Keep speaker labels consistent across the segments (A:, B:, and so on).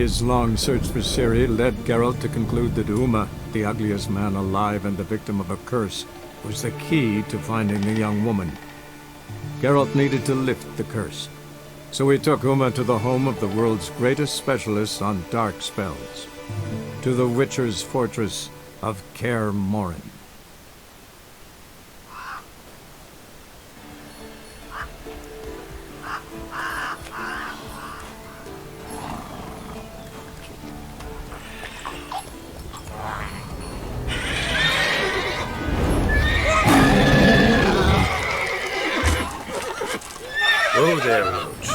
A: His long search for Ciri led Geralt to conclude that Uma, the ugliest man alive and the victim of a curse, was the key to finding the young woman. Geralt needed to lift the curse, so he took Uma to the home of the world's greatest specialist on dark spells, to the Witcher's fortress of Kaer Morhen.
B: Oh there, Roach.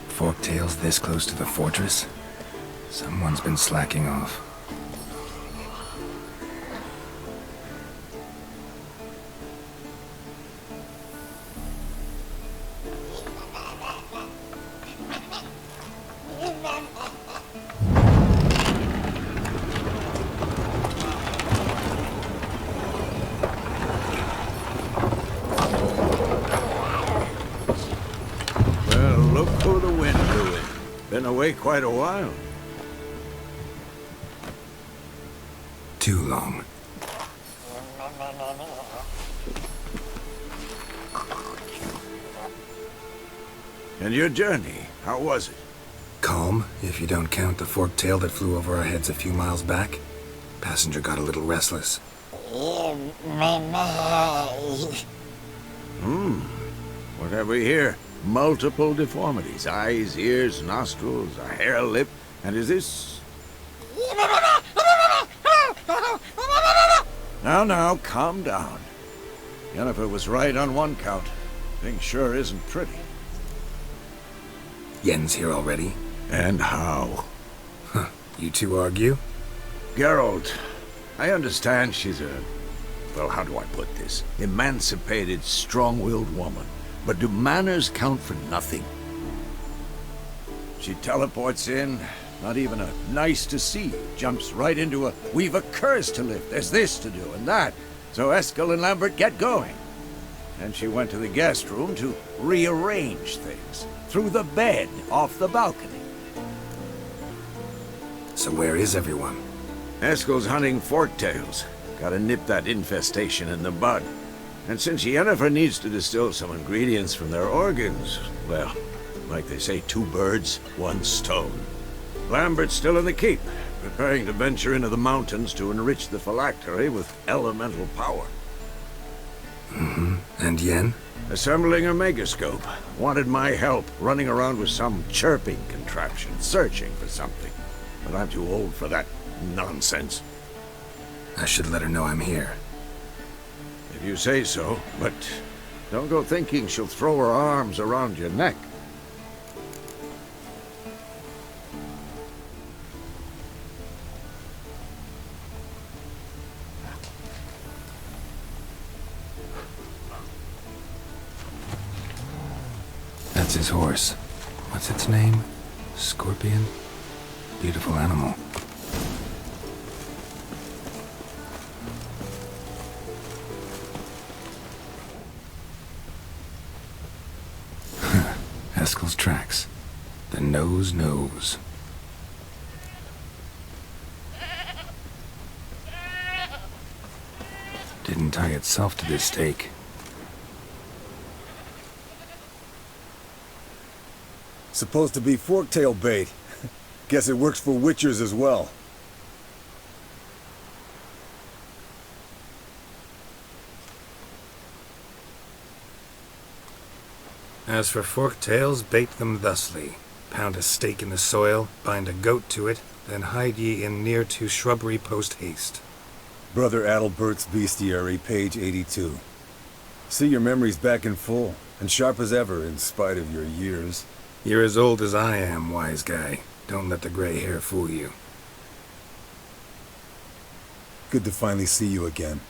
C: Forktails this close to the fortress? Someone's been slacking off.
B: Look who the wind blew in. Been away quite a while.
C: Too long.
B: And your journey, how was it?
C: Calm, if you don't count the forktail that flew over our heads a few miles back. Passenger got a little restless.
B: What have we here? Multiple deformities. Eyes, ears, nostrils, a hair lip. And is this... Now, calm down. Yennefer was right on one count. Thing sure isn't pretty.
C: Yen's here already?
B: And how?
C: Huh. You two argue?
B: Geralt, I understand she's a... Well, how do I put this? Emancipated, strong-willed woman. But do manners count for nothing? She teleports in, not even a nice to see, jumps right into a we've a curse to lift, there's this to do and that. So Eskel and Lambert get going. And she went to the guest room to rearrange things. Through the bed, off the balcony.
C: So where is everyone?
B: Eskel's hunting forktails. Gotta nip that infestation in the bud. And since Yennefer needs to distill some ingredients from their organs, well, like they say, two birds, one stone. Lambert's still in the keep, preparing to venture into the mountains to enrich the phylactery with elemental power.
C: And Yen?
B: Assembling a megascope. Wanted my help, running around with some chirping contraption, searching for something. But I'm too old for that nonsense.
C: I should let her know I'm here.
B: If you say so, but don't go thinking she'll throw her arms around your neck.
C: That's his horse. What's its name? Scorpion? Beautiful animal. Eskel's tracks. The nose knows. Didn't tie itself to this stake.
D: Supposed to be forktail bait. Guess it works for witchers as well.
C: As for forktails, bait them thusly. Pound a stake in the soil, bind a goat to it, then hide ye in near to shrubbery post haste.
D: Brother Adalbert's Bestiary, page 82. See your memories back in full, and sharp as ever in spite of your years.
C: You're as old as I am, wise guy. Don't let the gray hair fool you.
D: Good to finally see you again.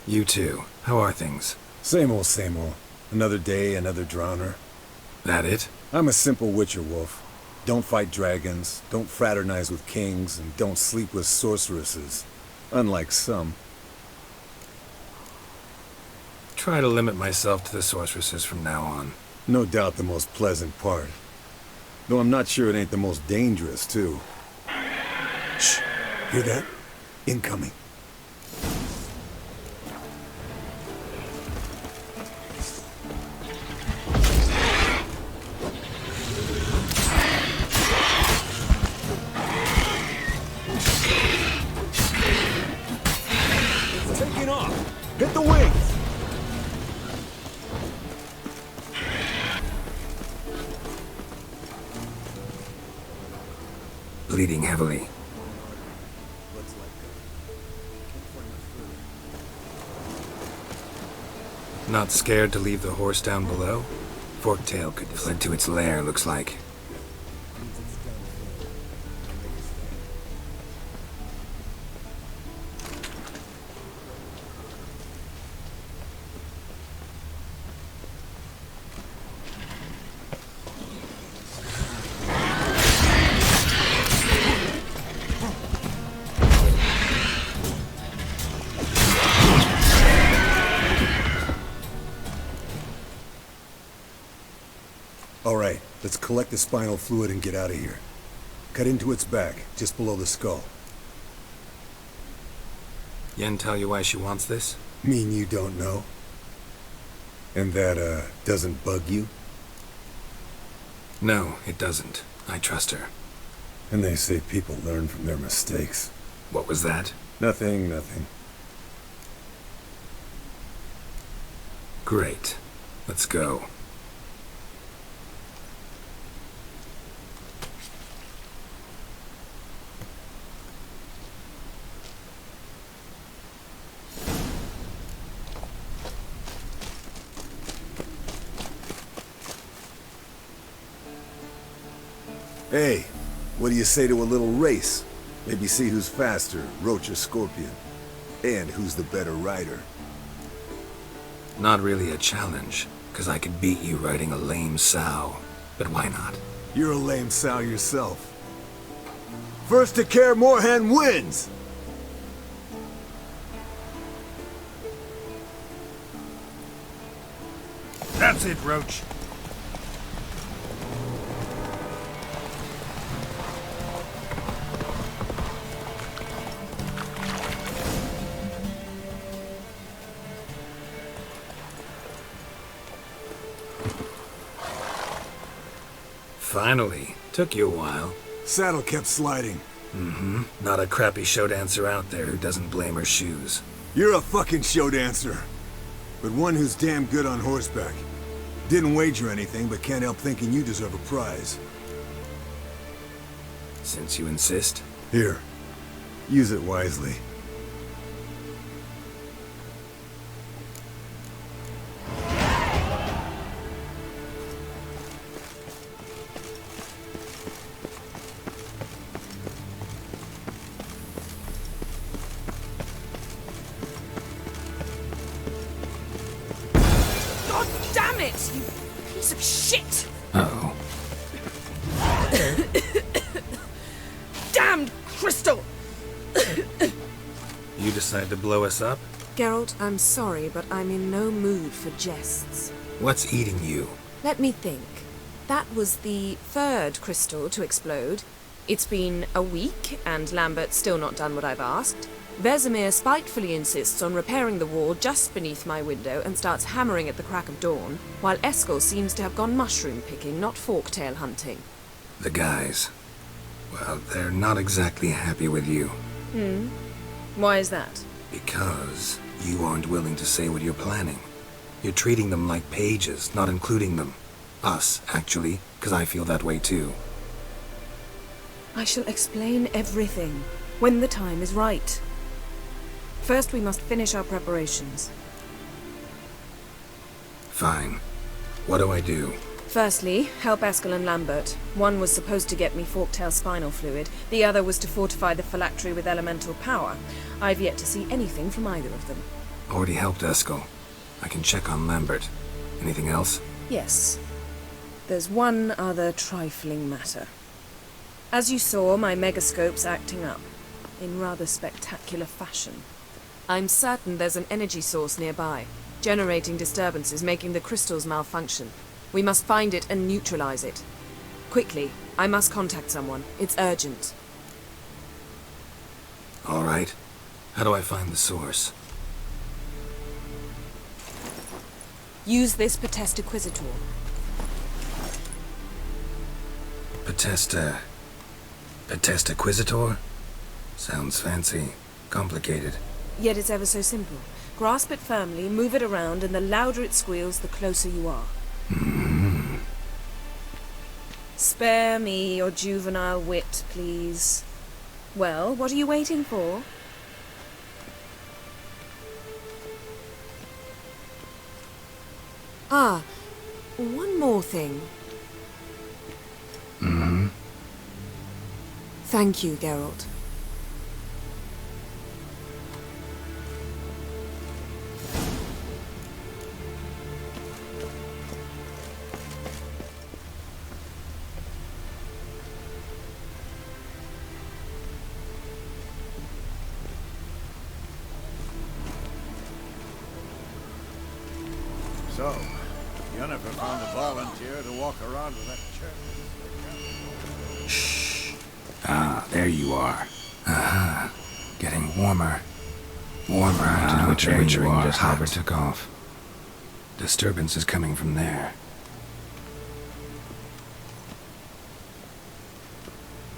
C: You too. How are things?
D: Same old. Another day, another drowner.
C: That it?
D: I'm a simple witcher wolf. Don't fight dragons, don't fraternize with kings, and don't sleep with sorceresses. Unlike some.
C: Try to limit myself to the sorceresses from now on.
D: No doubt the most pleasant part. Though I'm not sure it ain't the most dangerous, too. Shh. Hear that? Incoming. It's taking off! Hit the wings!
C: Bleeding heavily. Not scared to leave the horse down below? Forktail could have fled to its lair, looks like.
D: Alright, let's collect the spinal fluid and get out of here. Cut into its back, just below the skull.
C: Yen tell you why she wants this?
D: Mean you don't know? And that, doesn't bug you?
C: No, it doesn't. I trust her.
D: And they say people learn from their mistakes.
C: What was that?
D: Nothing, nothing.
C: Great. Let's go.
D: Hey, what do you say to a little race? Maybe see who's faster, Roach or Scorpion. And who's the better rider.
C: Not really a challenge, because I could beat you riding a lame sow. But why not?
D: You're a lame sow yourself. First to Kaer Morhen wins!
C: That's it, Roach. Finally. Took you a while.
D: Saddle kept sliding.
C: Mm-hmm. Not a crappy show dancer out there who doesn't blame her shoes.
D: You're a fucking show dancer. But one who's damn good on horseback. Didn't wager anything, but can't help thinking you deserve a prize.
C: Since you insist.
D: Here. Use it wisely.
E: Damn it, you piece of shit!
C: Uh-oh.
E: Damned crystal!
C: You decide to blow us up?
F: Geralt, I'm sorry, but I'm in no mood for jests.
C: What's eating you?
F: Let me think. That was the third crystal to explode. It's been a week, and Lambert's still not done what I've asked. Vesemir spitefully insists on repairing the wall just beneath my window and starts hammering at the crack of dawn, while Eskel seems to have gone mushroom picking, not forktail hunting.
C: The guys. Well, they're not exactly happy with you.
F: Why is that?
C: Because you aren't willing to say what you're planning. You're treating them like pages, not including them. Us, actually, because I feel that way too.
F: I shall explain everything when the time is right. First, we must finish our preparations.
C: Fine. What do I do?
F: Firstly, help Eskel and Lambert. One was supposed to get me forktail spinal fluid, the other was to fortify the phylactery with elemental power. I've yet to see anything from either of them.
C: Already helped Eskel. I can check on Lambert. Anything else?
F: Yes. There's one other trifling matter. As you saw, my megascope's acting up, in rather spectacular fashion. I'm certain there's an energy source nearby, generating disturbances, making the crystals malfunction. We must find it and neutralize it. Quickly, I must contact someone. It's urgent.
C: All right. How do I find the source?
F: Use this Potest Acquisitor.
C: Potest Acquisitor? Sounds fancy. Complicated.
F: Yet it's ever so simple. Grasp it firmly, move it around, and the louder it squeals, the closer you are. Spare me your juvenile wit, please. Well, what are you waiting for? Ah, one more thing. Thank you, Geralt.
B: So, Yennefer found a volunteer to walk around with that church.
C: Shh. Ah, there you are. Getting warmer. Warmer. There you are.
G: Just never took off.
C: Disturbance is coming from there.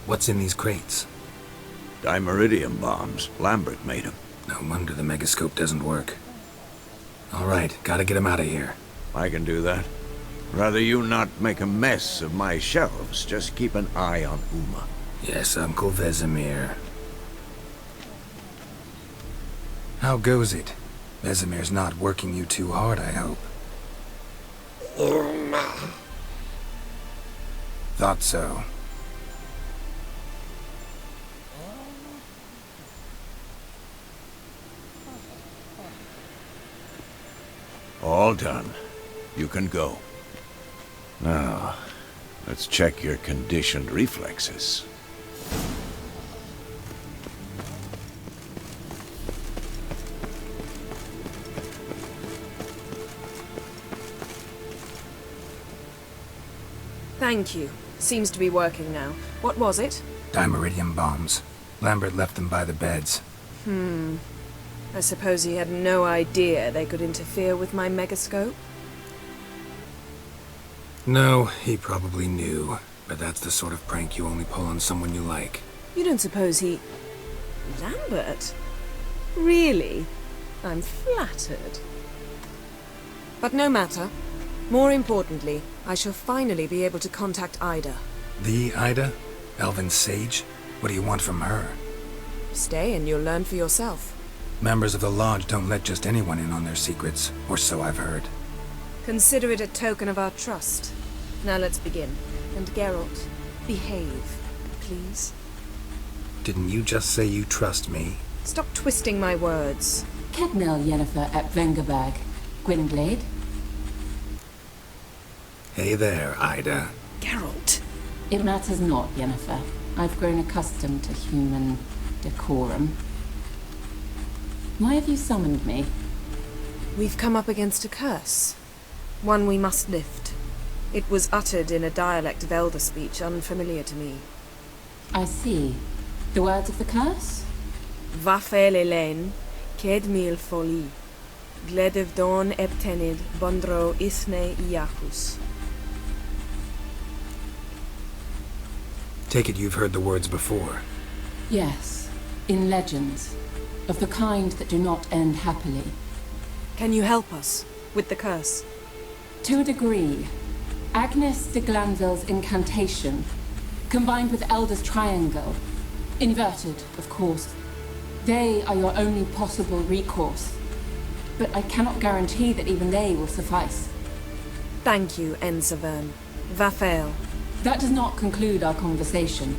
C: What's in these crates?
B: Dimeridium bombs. Lambert made them.
C: No wonder the megascope doesn't work. All right, gotta get him out of here.
B: I can do that. Rather you not make a mess of my shelves. Just keep an eye on Uma.
C: Yes, Uncle Vesemir. How goes it? Vesemir's not working you too hard, I hope. Thought so.
B: All done. You can go. Now, let's check your conditioned reflexes.
F: Thank you. Seems to be working now. What was it?
C: Dimeridium bombs. Lambert left them by the beds.
F: I suppose he had no idea they could interfere with my megascope?
C: No, he probably knew. But that's the sort of prank you only pull on someone you like.
F: You don't suppose he... Lambert? Really? I'm flattered. But no matter. More importantly, I shall finally be able to contact Ida.
C: The Ida? Elven sage? What do you want from her?
F: Stay and you'll learn for yourself.
C: Members of the Lodge don't let just anyone in on their secrets, or so I've heard.
F: Consider it a token of our trust. Now let's begin. And Geralt, behave, please.
C: Didn't you just say you trust me?
F: Stop twisting my words.
H: Kednel Yennefer at Vengerberg. Gwynblade?
C: Hey there, Ida.
F: Geralt!
H: It matters not, Yennefer. I've grown accustomed to human decorum. Why have you summoned me?
F: We've come up against a curse. One we must lift. It was uttered in a dialect of Elder speech unfamiliar to me.
H: I see. The words of the curse?
F: Vafel Elaine, ked mil foli, gledev don ebtenid bondro isne iacus.
C: Take it you've heard the words before.
H: Yes. In legends. Of the kind that do not end happily.
F: Can you help us with the curse?
H: To a degree. Agnes de Glanville's incantation, combined with Elder's triangle, inverted, of course. They are your only possible recourse. But I cannot guarantee that even they will suffice.
F: Thank you, Ensavern. Vafel.
H: That does not conclude our conversation.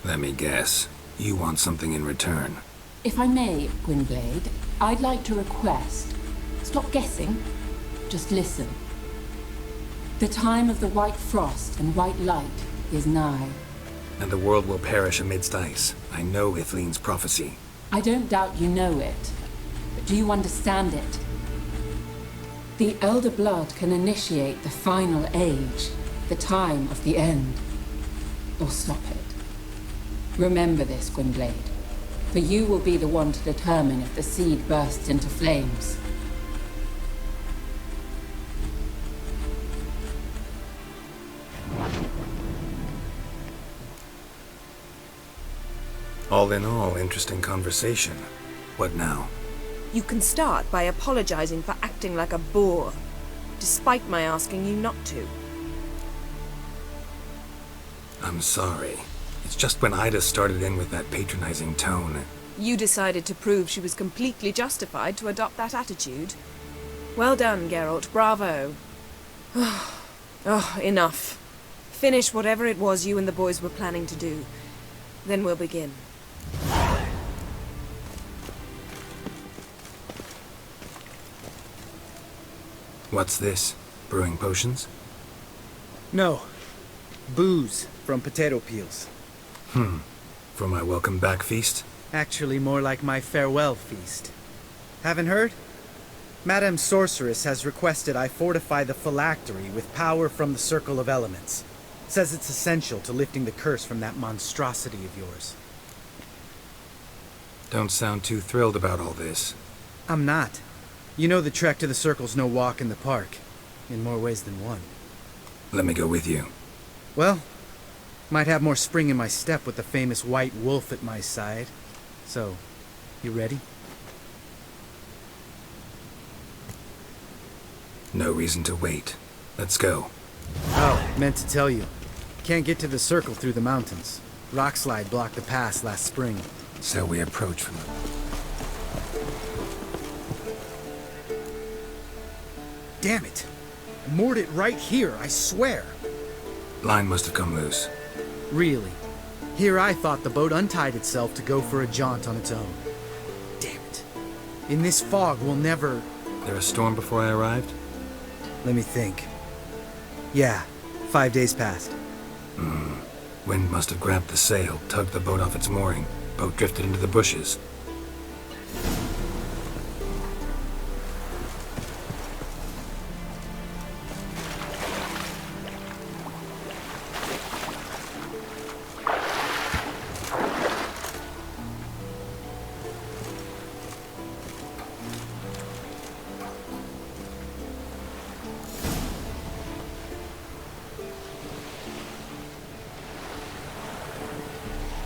C: Let me guess. You want something in return.
H: If I may, Gwynblade, I'd like to request. Stop guessing. Just listen. The time of the white frost and white light is nigh.
C: And the world will perish amidst ice. I know Ithleen's prophecy.
H: I don't doubt you know it, but do you understand it? The Elder Blood can initiate the final age, the time of the end, or stop it. Remember this, Gwynblade, for you will be the one to determine if the seed bursts into flames.
C: All in all, interesting conversation. What now?
F: You can start by apologizing for acting like a boor, despite my asking you not to.
C: I'm sorry. It's just when Ida started in with that patronizing tone.
F: You decided to prove she was completely justified to adopt that attitude. Well done, Geralt. Bravo. Oh, enough. Finish whatever it was you and the boys were planning to do. Then we'll begin.
C: What's this? Brewing potions?
G: No. Booze from potato peels.
C: For my welcome back feast?
G: Actually more like my farewell feast. Haven't heard? Madame Sorceress has requested I fortify the phylactery with power from the Circle of Elements. Says it's essential to lifting the curse from that monstrosity of yours.
C: Don't sound too thrilled about all this.
G: I'm not. You know the trek to the Circle's no walk in the park. In more ways than one.
C: Let me go with you.
G: Well, might have more spring in my step with the famous white wolf at my side. So, you ready?
C: No reason to wait. Let's go.
G: Oh, meant to tell you. Can't get to the Circle through the mountains. Rockslide blocked the pass last spring.
C: So we approach from the...
G: Damn it! I moored it right here, I swear!
C: Line must have come loose.
G: Really? Here I thought the boat untied itself to go for a jaunt on its own. Damn it. In this fog, we'll never...
C: There a storm before I arrived?
G: Let me think. Yeah, 5 days passed.
C: Wind must have grabbed the sail, tugged the boat off its mooring. Boat drifted into the bushes.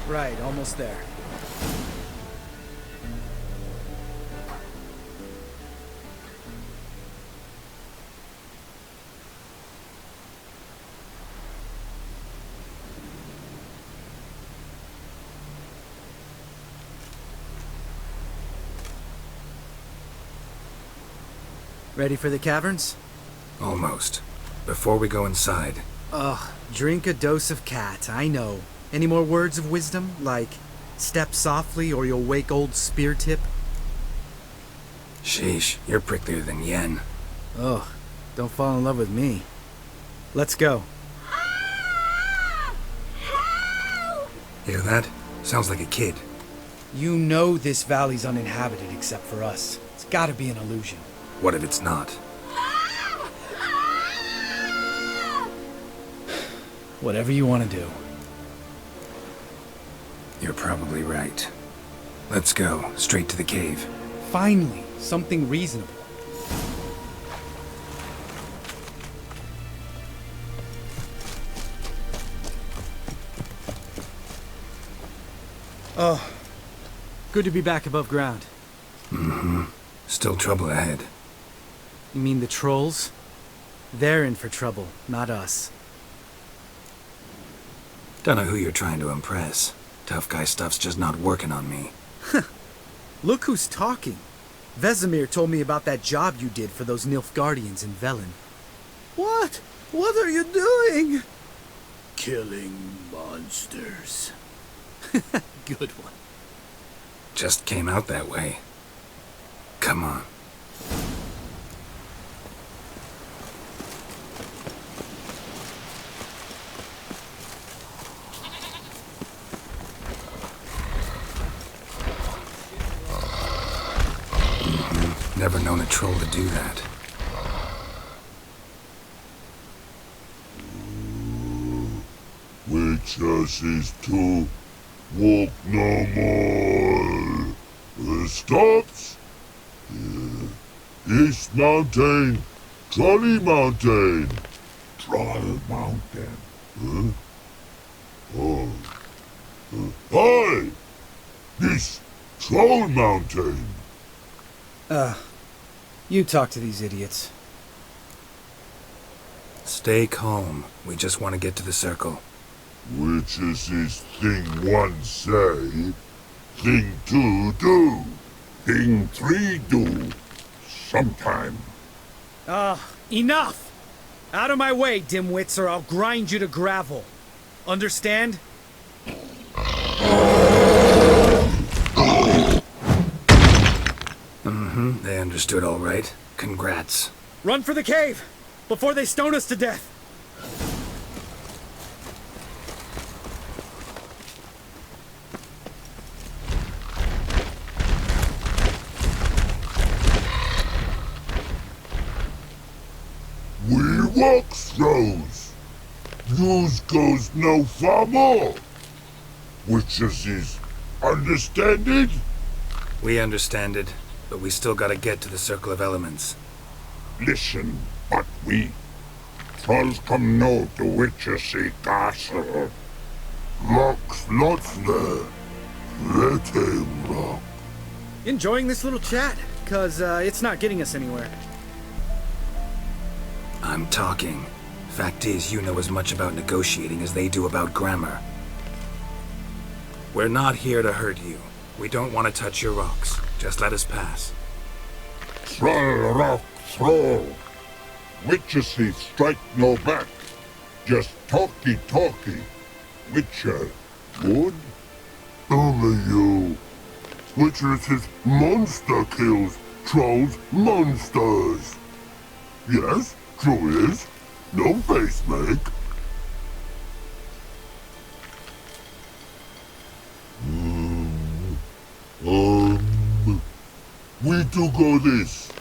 G: Right, almost there. Ready for the caverns?
C: Almost. Before we go inside,
G: Ugh, drink a dose of cat, I know. Any more words of wisdom, like, step softly or you'll wake old Spear Tip?
C: sheesh, you're pricklier than Yen.
G: Ugh, don't fall in love with me. Let's go.
C: Hear that? Sounds like a kid.
G: You know this valley's uninhabited except for us. It's gotta be an illusion.
C: What if it's not?
G: Whatever you want to do.
C: You're probably right. Let's go, straight to the cave.
G: Finally, something reasonable. Oh, good to be back above ground.
C: Still trouble ahead.
G: You mean the trolls? They're in for trouble, not us.
C: Don't know who you're trying to impress. Tough guy stuff's just not working on me.
G: Look who's talking. Vesemir told me about that job you did for those Nilfgaardians in Velen. What? What are you doing? Killing monsters. Good one.
C: Just came out that way. Come on. never known a troll to do that.
I: Witches is to walk no more. Stops. East Mountain, Trolley Mountain. Troll Mountain. Huh? Oh. Hi! This Troll Mountain.
G: You talk to these idiots.
C: Stay calm. We just want to get to the circle.
I: Witches is thing one say, thing two do, thing three do, sometime.
G: Enough! Out of my way, dimwits, or I'll grind you to gravel. Understand?
C: They understood all right. Congrats.
G: Run for the cave! Before they stone us to death!
I: We walk throws. News goes no far more. Witches is understand it?
C: We understand it, but we still gotta get to the Circle of Elements.
I: Listen, but we trolls come know the Witches castle. Locks lots there. Let him rock.
G: Enjoying this little chat, cause it's not getting us anywhere.
C: I'm talking. Fact is, you know as much about negotiating as they do about grammar. We're not here to hurt you. We don't want to touch your rocks. Just let us pass.
I: Troll rock troll. Witches he strike no back. Just talky. Witcher, good? Only you. Witches his monster kills. Trolls monsters. Yes, true is. No face make. We do go this.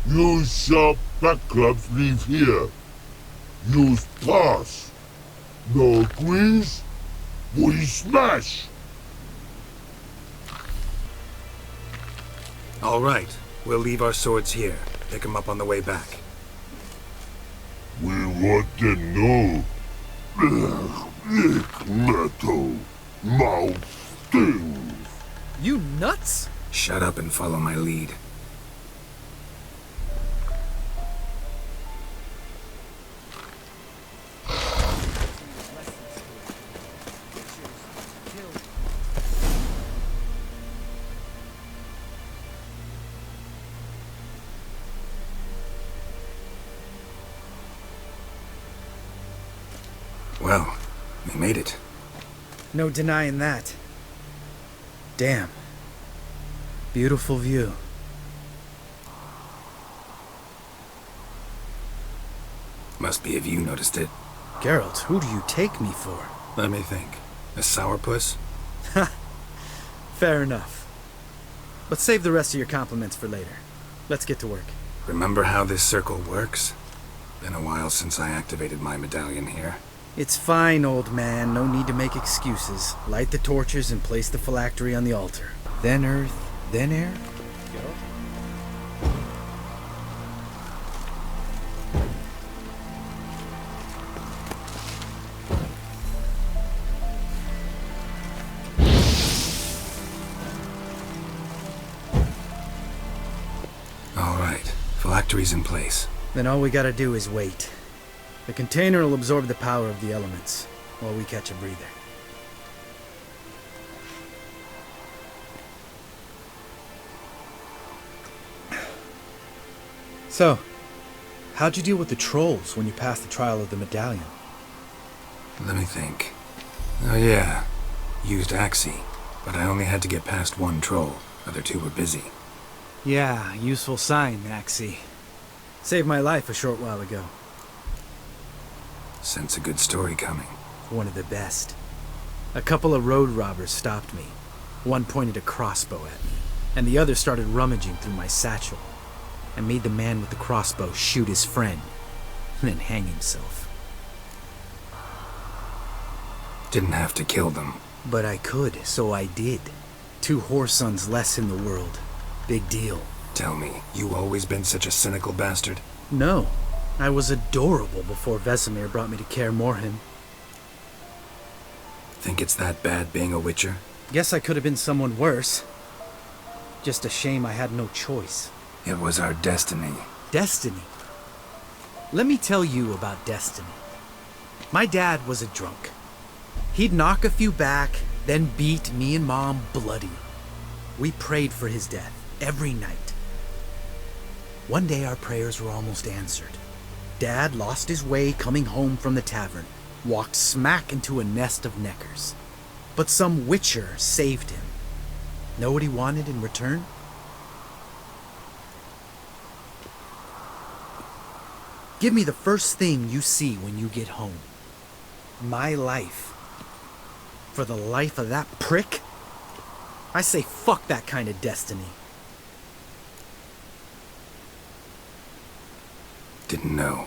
I: Use sharp back clubs leave here. Use pass. No agrees? We smash.
C: All right. We'll leave our swords here. Pick them up on the way back.
I: We want to know. Lick metal. Mouth stings.
G: You nuts?
C: Shut up and follow my lead. Well, we made it.
G: No denying that. Damn. Beautiful view.
C: Must be if you noticed it.
G: Geralt, who do you take me for?
C: Let me think. A sourpuss?
G: Fair enough. But save the rest of your compliments for later. Let's get to work.
C: Remember how this circle works? Been a while since I activated my medallion here.
G: It's fine, old man. No need to make excuses. Light the torches and place the phylactery on the altar. Then earth, then air.
C: All right. Phylactery's in place.
G: Then all we gotta do is wait. The container will absorb the power of the elements, while we catch a breather. So, how'd you deal with the trolls when you passed the trial of the medallion?
C: Let me think. Oh yeah. Used Axie, but I only had to get past one troll. Other two were busy.
G: Yeah, useful sign, Axie. Saved my life a short while ago.
C: Sense a good story coming.
G: One of the best. A couple of road robbers stopped me. One pointed a crossbow at me, and the other started rummaging through my satchel. and made the man with the crossbow shoot his friend, and then hang himself.
C: Didn't have to kill them.
G: But I could, so I did. 2 whoresons less in the world. Big deal.
C: Tell me, you always been such a cynical bastard?
G: No. I was adorable before Vesemir brought me to Kaer Morhen.
C: Think it's that bad being a witcher?
G: Guess I could have been someone worse. Just a shame I had no choice.
C: It was our destiny.
G: Destiny? Let me tell you about destiny. My dad was a drunk. He'd knock a few back, then beat me and Mom bloody. We prayed for his death every night. One day our prayers were almost answered. Dad lost his way coming home from the tavern, walked smack into a nest of neckers. But some witcher saved him. Know what he wanted in return? Give me the first thing you see when you get home. My life. For the life of that prick? I say fuck that kind of destiny.
C: Didn't know.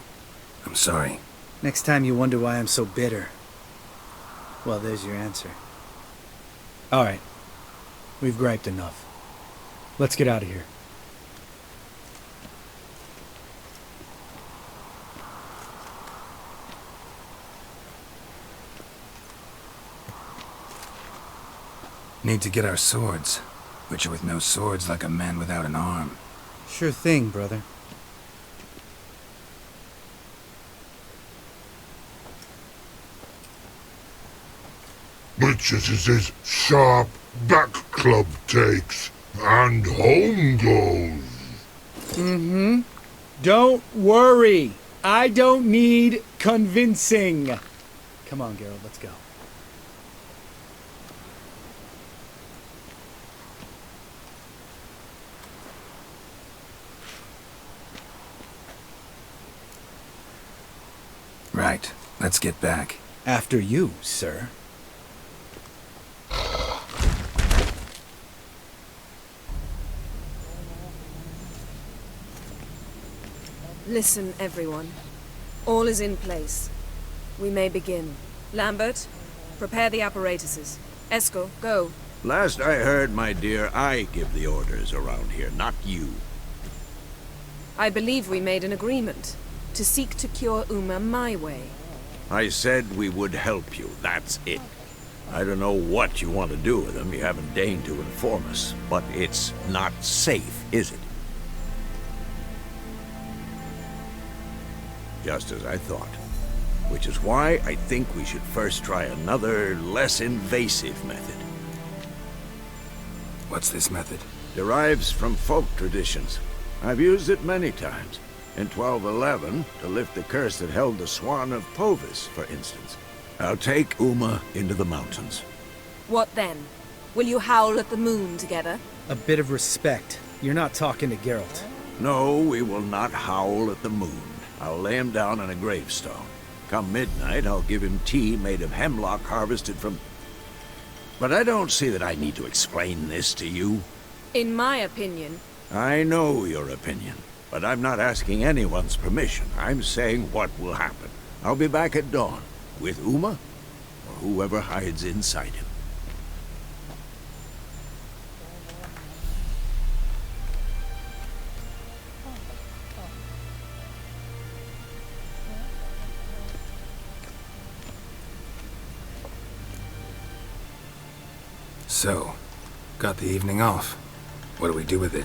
C: I'm sorry.
G: Next time you wonder why I'm so bitter, well, there's your answer. All right. We've griped enough. Let's get out of here.
C: Need to get our swords. Witcher with no swords like a man without an arm.
G: Sure thing, brother.
I: Which is his sharp back club takes, and home goes.
G: Mm-hmm. Don't worry. I don't need convincing. Come on, Geralt, let's go.
C: Right. Let's get back.
G: After you, sir.
F: Listen, everyone. All is in place. We may begin. Lambert, prepare the apparatuses. Eskel, go.
B: Last I heard, my dear, I give the orders around here, not you.
F: I believe we made an agreement to seek to cure Uma my way.
B: I said we would help you, that's it. I don't know what you want to do with them, you haven't deigned to inform us, but it's not safe, is it? Just as I thought. Which is why I think we should first try another, less invasive method.
C: What's this method?
B: Derives from folk traditions. I've used it many times. In 1211, to lift the curse that held the Swan of Povis, for instance. I'll take Uma into the mountains.
F: What then? Will you howl at the moon together?
G: A bit of respect. You're not talking to Geralt.
B: No, we will not howl at the moon. I'll lay him down on a gravestone. Come midnight, I'll give him tea made of hemlock harvested from... But I don't see that I need to explain this to you.
F: In my opinion...
B: I know your opinion, but I'm not asking anyone's permission. I'm saying what will happen. I'll be back at dawn, with Uma, or whoever hides inside him.
C: So, got the evening off. What do we do with it?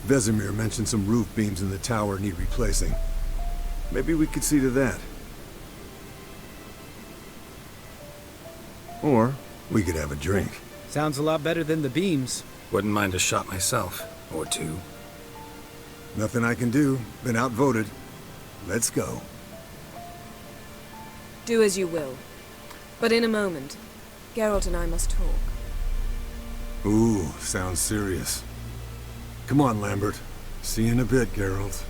D: Vesemir mentioned some roof beams in the tower need replacing. Maybe we could see to that. Or we could have a drink.
G: Sounds a lot better than the beams.
C: Wouldn't mind a shot myself. Or two.
D: Nothing I can do. Been outvoted. Let's go.
F: Do as you will. But in a moment, Geralt and I must talk.
D: Ooh, sounds serious. Come on, Lambert. See you in a bit, Geralt.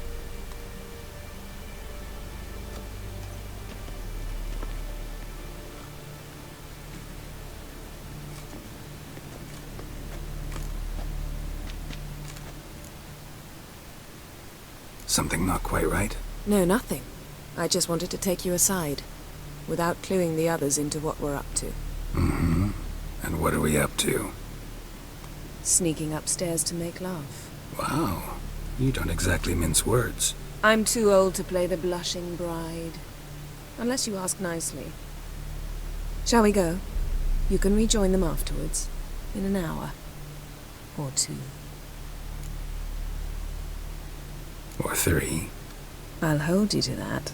C: Something not quite right?
F: No, nothing. I just wanted to take you aside, without cluing the others into what we're up to.
C: Mm-hmm. And what are we up to?
F: Sneaking upstairs to make love.
C: Wow. You don't exactly mince words.
F: I'm too old to play the blushing bride. Unless you ask nicely. Shall we go? You can rejoin them afterwards. In an hour. Or 2.
C: Or 3.
F: I'll hold you to that.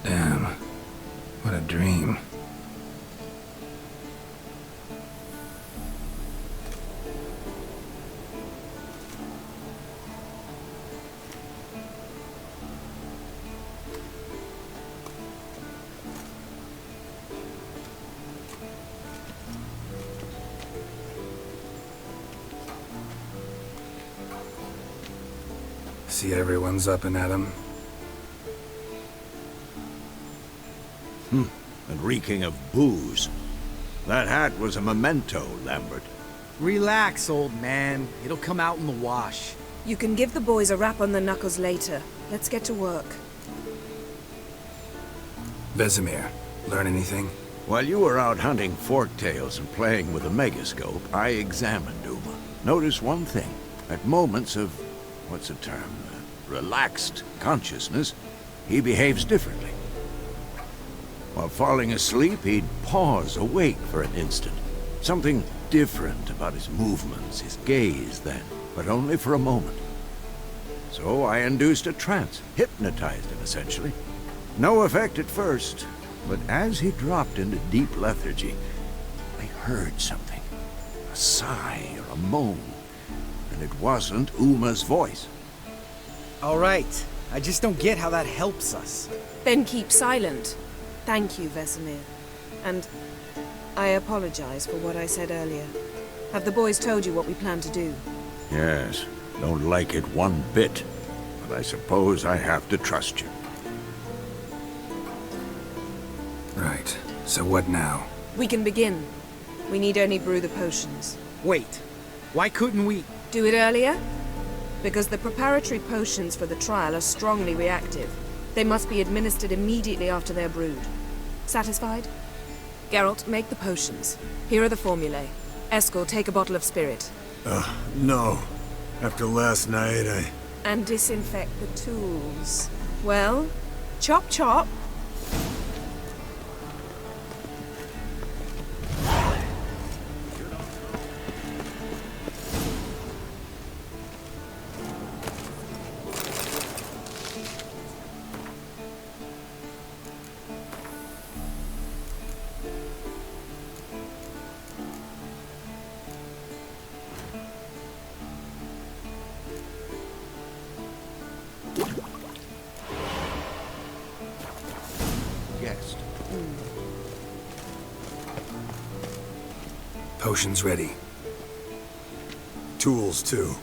C: Damn. What a dream. See everyone's up and at 'em.
B: And reeking of booze. That hat was a memento, Lambert.
G: Relax, old man. It'll come out in the wash.
F: You can give the boys a rap on the knuckles later. Let's get to work.
C: Vesemir, learn anything?
B: While you were out hunting forktails and playing with a megascope, I examined Uma. Notice one thing. At moments of, what's the term, relaxed consciousness, he behaves differently. While falling asleep, he'd pause awake for an instant. Something different about his movements, his gaze then, but only for a moment. So I induced a trance, hypnotized him essentially. No effect at first, but as he dropped into deep lethargy, I heard something. A sigh or a moan, and it wasn't Uma's voice.
G: All right. I just don't get how that helps us.
F: Then keep silent. Thank you, Vesemir. And I apologize for what I said earlier. Have the boys told you what we plan to do?
B: Yes, don't like it one bit, but I suppose I have to trust you.
C: Right. So what now?
F: We can begin. We need only brew the potions.
G: Wait. Why couldn't we...
F: Do it earlier? Because the preparatory potions for the trial are strongly reactive. They must be administered immediately after they're brewed. Satisfied? Geralt, make the potions. Here are the formulae. Eskel, take a bottle of spirit.
D: No. After last night,
F: And disinfect the tools. Well, chop chop.
B: Guessed.
C: Potions ready.
D: tools too.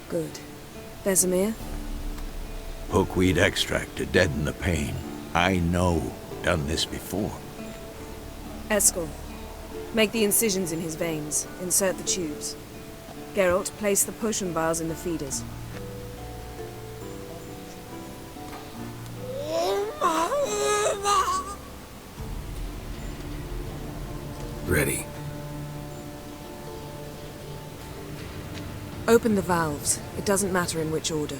F: Good. Vesemir?
B: Hookweed extract to deaden the pain. I know. Done this before.
F: Eskel, make the incisions in his veins. Insert the tubes. Geralt, place the potion vials in the feeders.
C: Ready.
F: Open the valves. It doesn't matter in which order.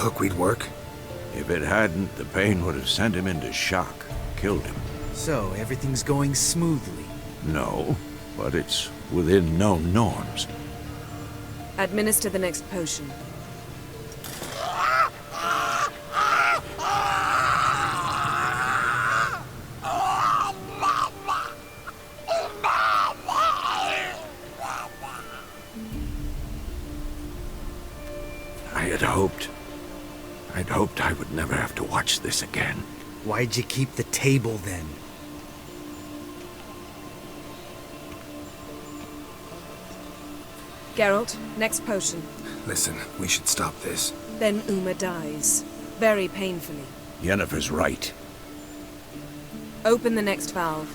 C: hook we'd work?
B: If it hadn't, the pain would have sent him into shock, killed him.
G: So, everything's going smoothly.
B: No, but it's within known norms.
F: Administer the next potion.
B: I'd hoped I would never have to watch this again.
G: Why'd you keep the table then?
F: Geralt, next potion.
C: Listen, we should stop this.
F: Then Uma dies. Very painfully.
B: Yennefer's right.
F: Open the next valve.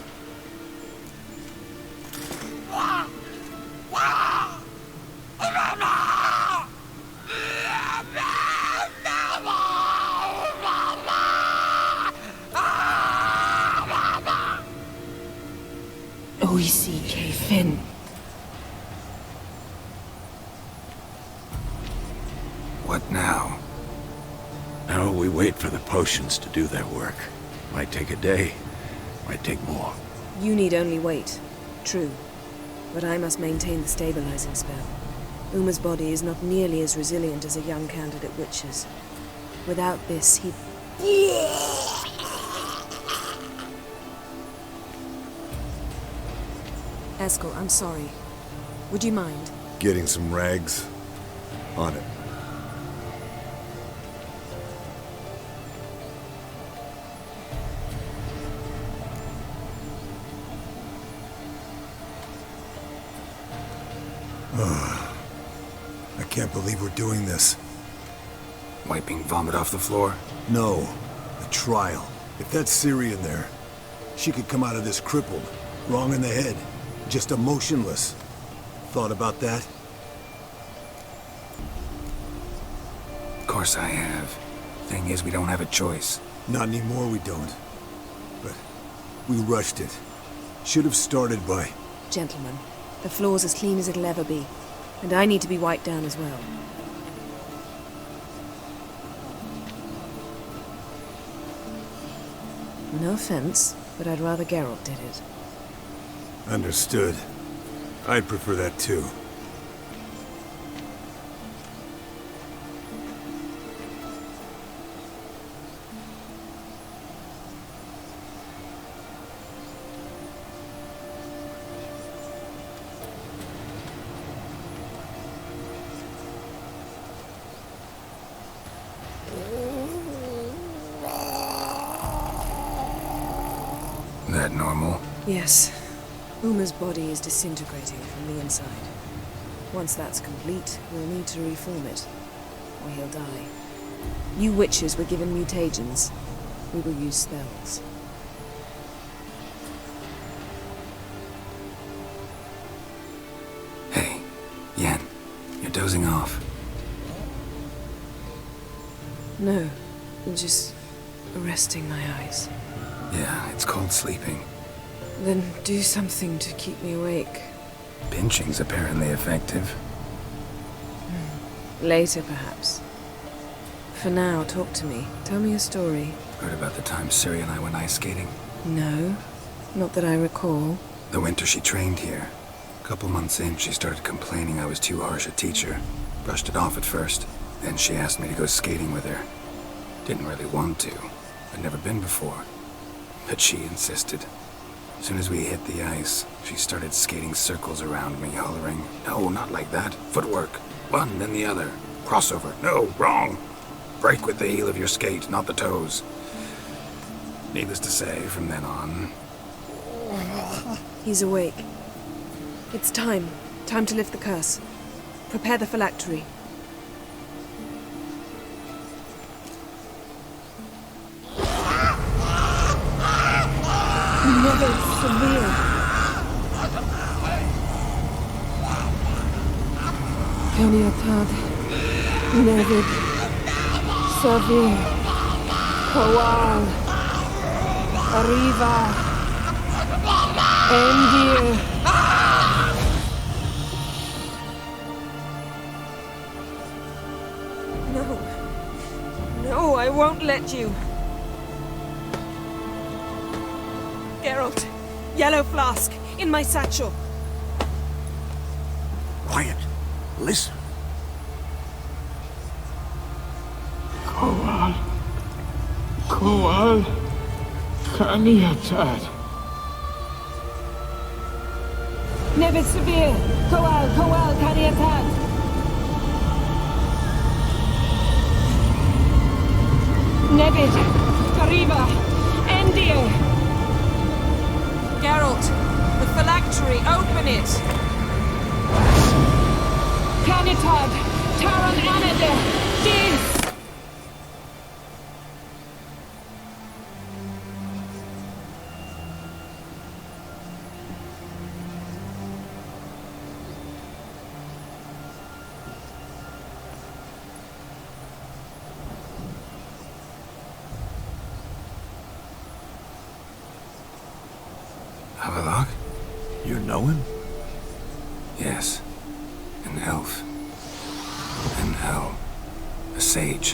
F: OECK Finn.
C: What now?
B: Now we wait for the potions to do their work. Might take a day, might take more.
F: You need only wait. True. But I must maintain the stabilizing spell. Uma's body is not nearly as resilient as a young candidate witch's. Without this, he... Eskel, I'm sorry. Would you mind?
D: Getting some rags? On it. I can't believe we're doing this.
C: Wiping vomit off the floor?
D: No, the trial. If that's Ciri in there, she could come out of this crippled, wrong in the head, just emotionless. Thought about that?
C: Of course I have. Thing is, we don't have a choice.
D: Not anymore, we don't. But we rushed it. Should have started by...
F: Gentlemen, the floor's as clean as it'll ever be. And I need to be wiped down as well. No offense, but I'd rather Geralt did it.
D: Understood. I'd prefer that too.
C: That normal?
F: Yes. Uma's body is disintegrating from the inside. Once that's complete, we'll need to reform it, or he'll die. You witches were given mutagens. We will use spells.
C: Hey, Yen, you're dozing off.
F: No, just resting my eyes.
C: Yeah, it's called sleeping.
F: Then do something to keep me awake.
C: Pinching's apparently effective.
F: Later, perhaps. For now, talk to me. Tell me a story.
C: Heard about the time Ciri and I went ice skating?
F: No, not that I recall.
C: The winter she trained here. A couple months in, she started complaining I was too harsh a teacher. Brushed it off at first. Then she asked me to go skating with her. Didn't really want to. I'd never been before. But she insisted. As soon as we hit the ice, she started skating circles around me, hollering, "No, not like that. Footwork. One, then the other. Crossover. No, wrong. Break with the heel of your skate, not the toes." Needless to say, from then on...
F: He's awake. It's time. Time to lift the curse. Prepare the phylactery. Never severe. Keniatad, Nevid, Savir, Kowal, Arriva, Endir. No,
E: I won't let you. Geralt, yellow flask, in my satchel.
B: Quiet. Listen.
J: Koal, Kaniatad.
H: Nevis Severe, Koal, Kaniatad. Nevid, Kariva, Endir.
F: Geralt, the phylactery, open it!
H: Kanitad, Taran Anadir, Diz.
C: Avalok?
B: You know him?
C: Yes. An elf. An elf. A sage.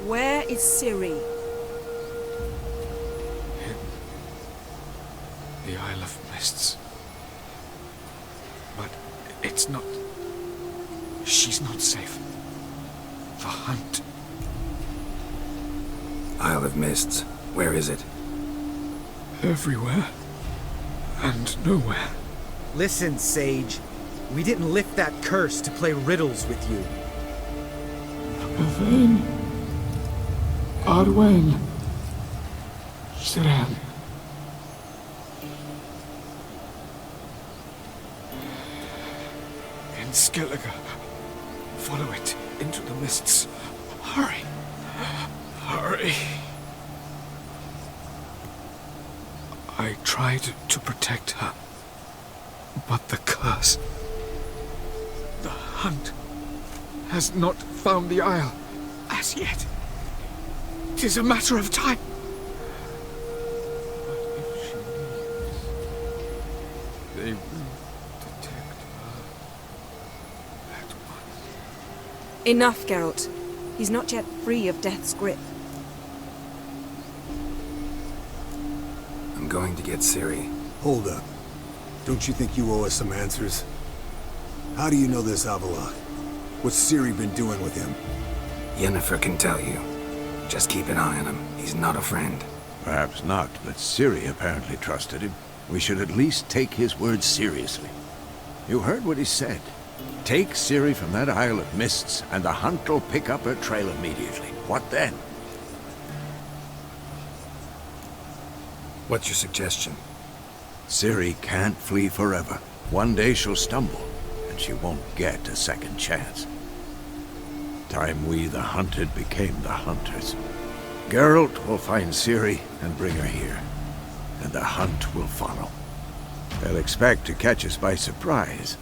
F: Where is Ciri?
J: The Isle of Mists. But it's not... She's not safe. The hunt.
C: Isle of Mists. Where is it?
J: Everywhere. And nowhere.
G: Listen, Sage. We didn't lift that curse to play riddles with you.
J: Yvain. Arwen. Siran. In Skellige. Follow it into the mists. Hurry. Hurry. I tried to protect her, but the curse... The hunt has not found the Isle as yet. It is a matter of time. But if she leaves, they will detect her at once.
F: Enough, Geralt. He's not yet free of death's grip.
C: I'm going to get Ciri.
D: Hold up. Don't you think you owe us some answers? How do you know this Avalok? What's Ciri been doing with him?
C: Yennefer can tell you. Just keep an eye on him. He's not a friend.
B: Perhaps not, but Ciri apparently trusted him. We should at least take his words seriously. You heard what he said. Take Ciri from that Isle of Mists, and the hunt will pick up her trail immediately. What then?
C: What's your suggestion?
B: Ciri can't flee forever. One day she'll stumble, and she won't get a second chance. Time we, the hunted, became the hunters. Geralt will find Ciri and bring her here, and the hunt will follow. They'll expect to catch us by surprise,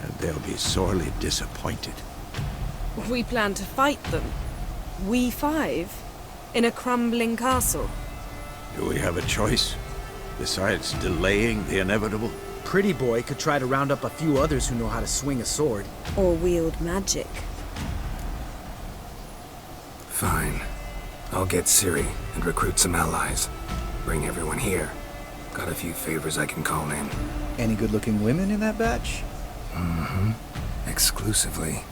B: and they'll be sorely disappointed.
F: We plan to fight them. We five? In a crumbling castle?
B: Do we have a choice? Besides delaying the inevitable?
G: Pretty Boy could try to round up a few others who know how to swing a sword.
F: Or wield magic?
C: Fine. I'll get Ciri and recruit some allies. Bring everyone here. Got a few favors I can call in.
G: Any good-looking women in that batch?
C: Mm-hmm. Exclusively.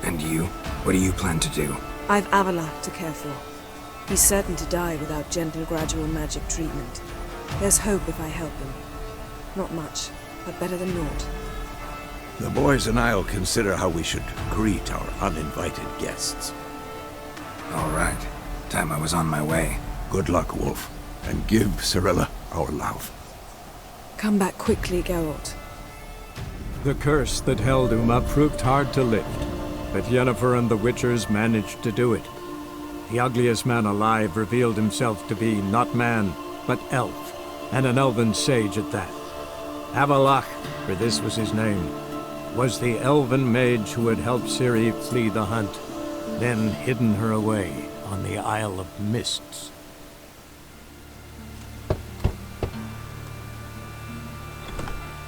C: And you? What do you plan to do?
F: I've Avalok to care for. He's certain to die without gentle, gradual magic treatment. There's hope if I help him. Not much, but better than naught.
B: The boys and I'll consider how we should greet our uninvited guests.
C: All right. Time I was on my way.
B: Good luck, Wolf, and give Cirilla our love.
F: Come back quickly, Geralt.
A: The curse that held Uma proved hard to lift, but Yennefer and the Witchers managed to do it. The ugliest man alive revealed himself to be not man, but elf, and an elven sage at that. Avalok, for this was his name, was the elven mage who had helped Ciri flee the hunt, then hidden her away on the Isle of Mists.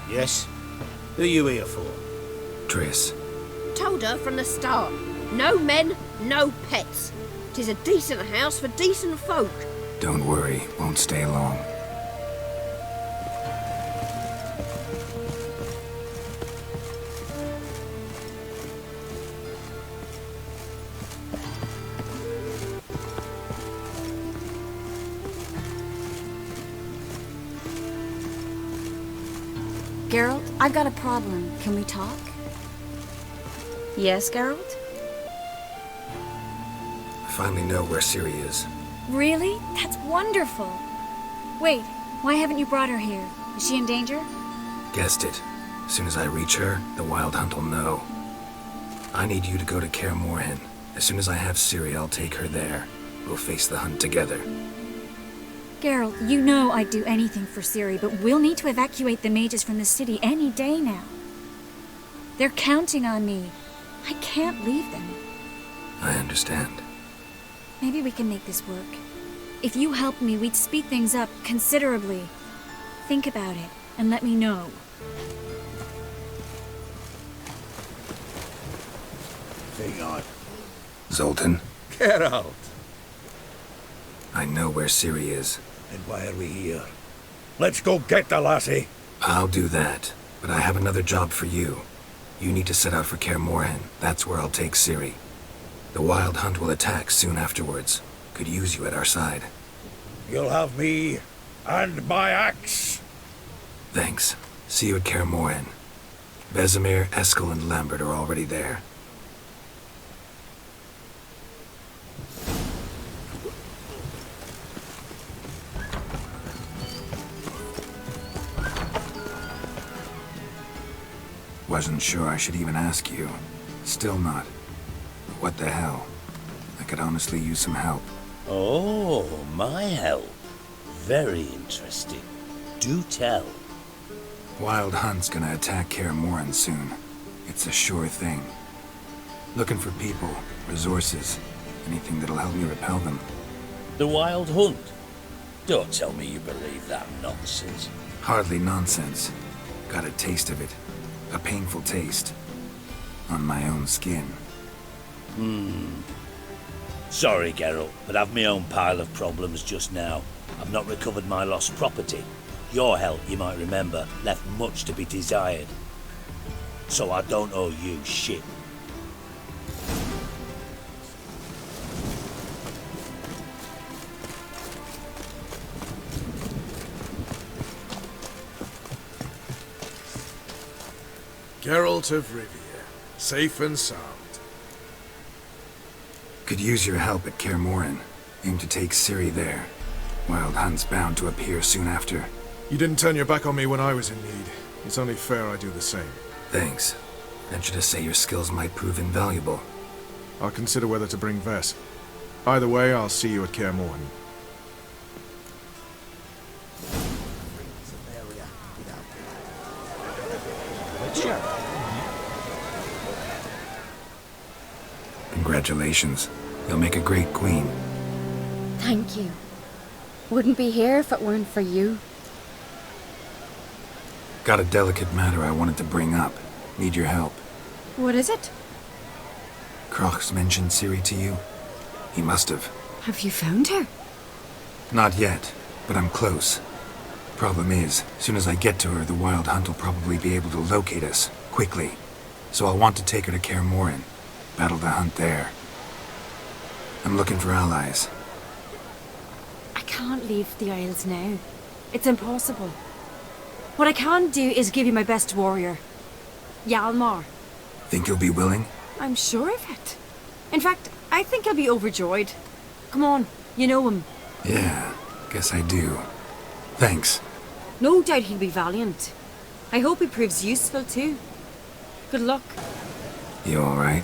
K: Yes? Who you here for?
C: Triss,
K: told her from the start. No men, no pets. 'Tis a decent house for decent folk.
C: Don't worry, won't stay long.
L: Geralt, I've got a problem. Can we talk?
F: Yes, Geralt?
C: I finally know where Ciri is.
L: Really? That's wonderful. Wait, why haven't you brought her here? Is she in danger?
C: Guessed it. As soon as I reach her, the Wild Hunt will know. I need you to go to Kaer Morhen. As soon as I have Ciri, I'll take her there. We'll face the hunt together.
L: Geralt, you know I'd do anything for Ciri, but we'll need to evacuate the mages from the city any day now. They're counting on me. I can't leave them.
C: I understand.
L: Maybe we can make this work. If you help me, we'd speed things up considerably. Think about it, and let me know.
B: Hang on.
C: Zoltan,
B: Geralt!
C: I know where Ciri is.
B: And why are we here? Let's go get the lassie!
C: I'll do that, but I have another job for you. You need to set out for Kaer Morhen. That's where I'll take Ciri. The Wild Hunt will attack soon afterwards. Could use you at our side.
B: You'll have me and my axe!
C: Thanks. See you at Kaer Morhen. Vesemir, Eskel, and Lambert are already there. Wasn't sure I should even ask you. Still not. But what the hell? I could honestly use some help.
M: Oh, my help. Very interesting. Do tell.
C: Wild Hunt's gonna attack Kaer Morhen soon. It's a sure thing. Looking for people, resources, anything that'll help me repel them.
M: The Wild Hunt? Don't tell me you believe that nonsense.
C: Hardly nonsense. Got a taste of it. A painful taste. On my own skin.
M: Sorry, Geralt, but I've my own pile of problems just now. I've not recovered my lost property. Your help, you might remember, left much to be desired. So I don't owe you shit.
J: Geralt of Rivia, safe and sound.
C: Could use your help at Kaer Morhen. Aim to take Ciri there. Wild Hunt's bound to appear soon after.
J: You didn't turn your back on me when I was in need. It's only fair I do the same.
C: Thanks. Venture to say your skills might prove invaluable.
J: I'll consider whether to bring Ves. Either way, I'll see you at Kaer Morhen.
C: Congratulations. You'll make a great queen.
L: Thank you. Wouldn't be here if it weren't for you.
C: Got a delicate matter I wanted to bring up. Need your help.
L: What is it?
C: Croc's mentioned Ciri to you? He must have.
L: Have you found her?
C: Not yet, but I'm close. Problem is, soon as I get to her, the Wild Hunt will probably be able to locate us, quickly. So I'll want to take her to Kaer Morhen. Battle the hunt there. I'm looking for allies.
L: I can't leave the Isles now. It's impossible. What I can do is give you my best warrior. Hjalmar.
C: Think you'll be willing?
L: I'm sure of it. In fact, I think he'll be overjoyed. Come on, you know him.
C: Yeah, guess I do. Thanks.
L: No doubt he'll be valiant. I hope he proves useful too. Good luck.
C: You alright?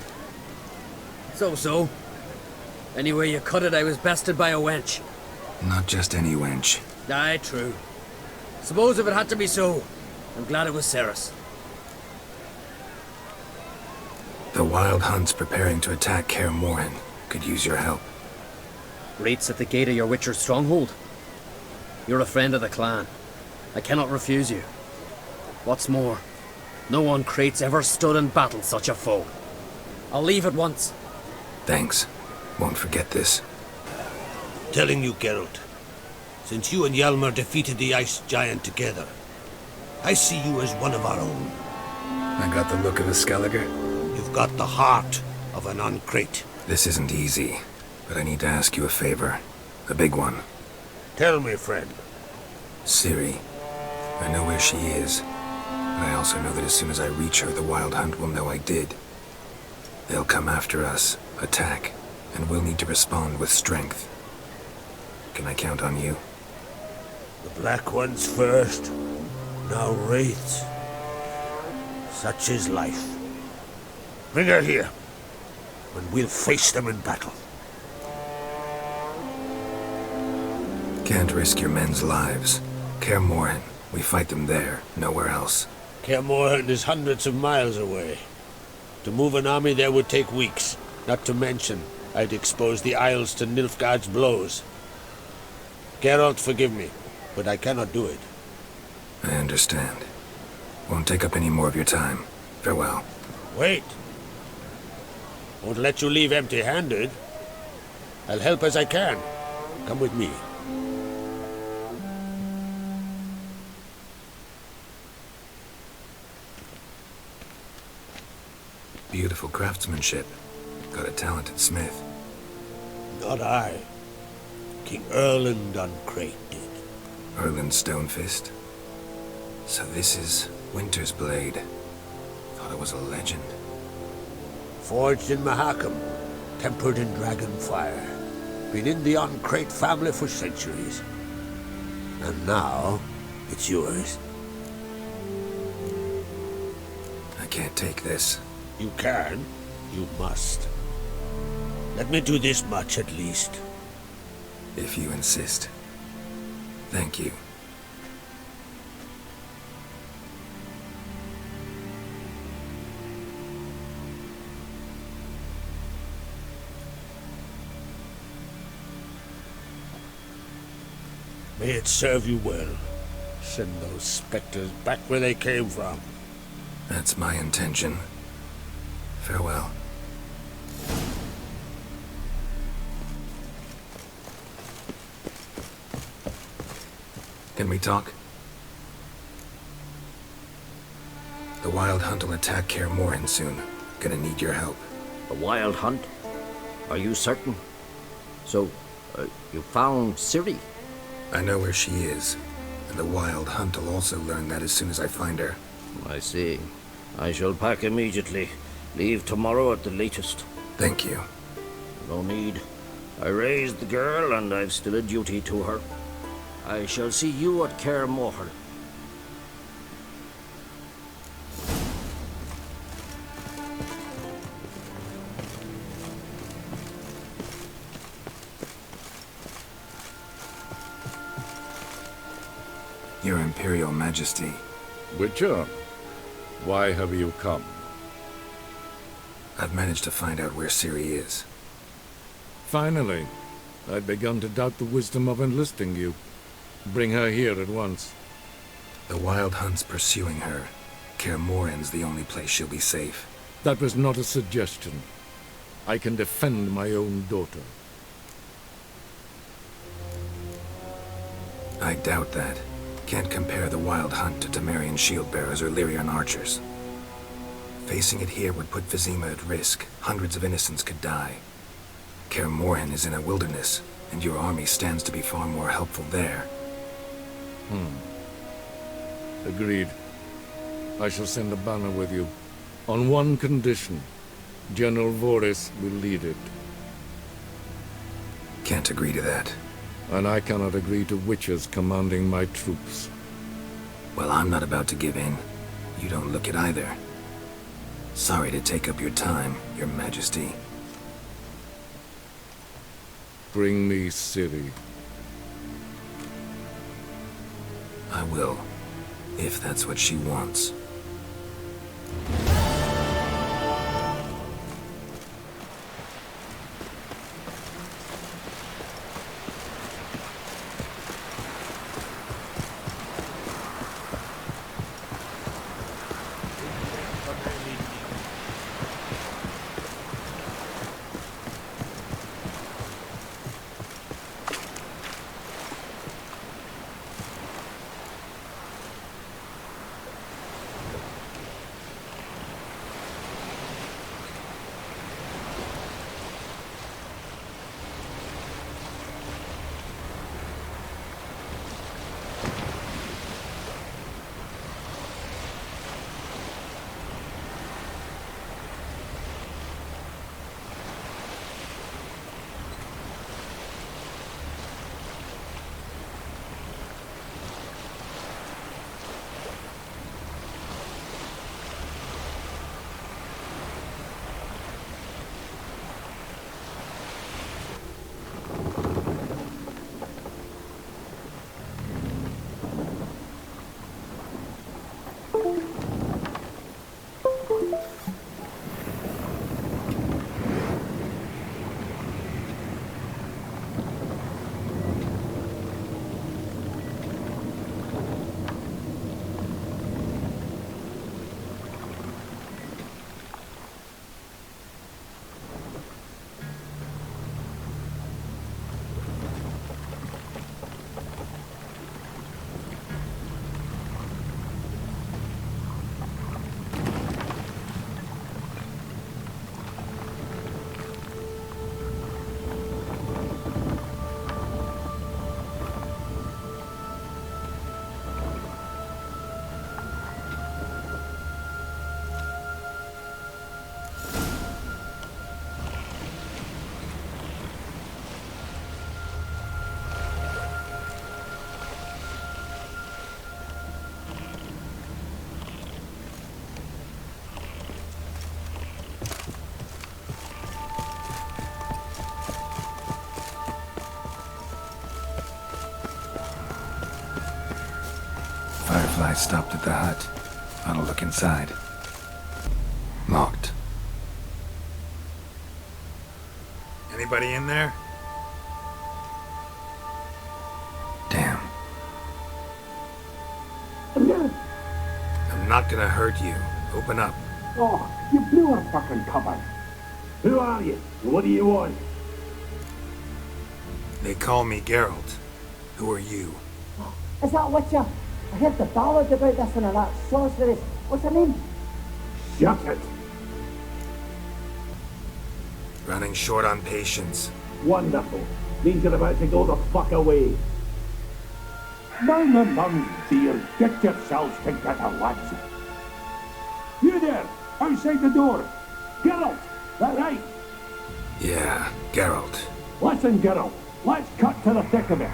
N: So. Anyway you cut it, I was bested by a wench.
C: Not just any wench.
N: Aye, true. Suppose if it had to be so, I'm glad it was Ceres.
C: The Wild Hunt's preparing to attack Kaer Morhen. Could use your help.
N: Rates at the gate of your Witcher's stronghold. You're a friend of the clan. I cannot refuse you. What's more, no one Crate's ever stood and battled such a foe. I'll leave at once.
C: Thanks. Won't forget this.
O: Telling you, Geralt, since you and Hjalmar defeated the ice giant together, I see you as one of our own.
C: I got the look of a Skelliger.
O: You've got the heart of an uncrate.
C: This isn't easy, but I need to ask you a favor. A big one.
O: Tell me, friend.
C: Ciri. I know where she is. But I also know that as soon as I reach her, the Wild Hunt will know I did. They'll come after us, attack, and we'll need to respond with strength. Can I count on you?
O: The Black Ones first, now Wraiths. Such is life. Bring her here, and we'll face them in battle.
C: Can't risk your men's lives. Kaer Morhen, we fight them there, nowhere else.
O: Kaer Morhen is hundreds of miles away. To move an army there would take weeks, not to mention I'd expose the Isles to Nilfgaard's blows. Geralt, forgive me, but I cannot do it.
C: I understand. Won't take up any more of your time. Farewell.
O: Wait. Won't let you leave empty-handed. I'll help as I can. Come with me.
C: Beautiful craftsmanship. Got a talented smith.
O: Not I. King Erland Uncrate did.
C: Erland Stonefist. So this is Winter's Blade. Thought it was a legend.
O: Forged in Mahakam, tempered in dragon fire. Been in the Uncrate family for centuries. And now, it's yours.
C: I can't take this.
O: You can. You must. Let me do this much at least.
C: If you insist. Thank you.
O: May it serve you well. Send those specters back where they came from.
C: That's my intention. Farewell. Can we talk? The Wild Hunt will attack Kaer Morhen soon. Gonna need your help.
N: A Wild Hunt? Are you certain? So, you found Ciri?
C: I know where she is, and the Wild Hunt will also learn that as soon as I find her.
N: I see. I shall pack immediately. Leave tomorrow at the latest.
C: Thank you.
N: No need. I raised the girl, and I've still a duty to her. I shall see you at Kaer Morhen.
C: Your Imperial Majesty.
P: Witcher, why have you come?
C: I've managed to find out where Ciri is.
A: Finally. I'd begun to doubt the wisdom of enlisting you. Bring her here at once.
C: The Wild Hunt's pursuing her. Kaer Morhen's the only place she'll be safe.
A: That was not a suggestion. I can defend my own daughter.
C: I doubt that. Can't compare the Wild Hunt to Temerian shield-bearers or Lyrian archers. Facing it here would put Vizima at risk. Hundreds of innocents could die. Kaer Morhen is in a wilderness, and your army stands to be far more helpful there.
A: Agreed. I shall send a banner with you. On one condition. General Voris will lead it.
C: Can't agree to that.
A: And I cannot agree to witches commanding my troops.
C: Well, I'm not about to give in. You don't look it either. Sorry to take up your time, Your Majesty.
A: Bring me Ciri.
C: I will, if that's what she wants. firefly stopped at the hut. I'll look inside. Locked. Anybody in there? Damn. I'm not gonna hurt you. Open up.
Q: Oh, you blew our fucking cover. Who are you? What do you want?
C: They call me Geralt. Who are you?
Q: Is that Witcher? I heard the ballad about this and that sorceress. What's her name? Shut it.
C: Running short on patience.
Q: Wonderful. Means you're about to go the fuck away. Mum, dear, get yourselves together, lads. You there, outside the door. Geralt, that right?
C: Yeah, Geralt.
Q: Listen, Geralt, let's cut to the thick of it.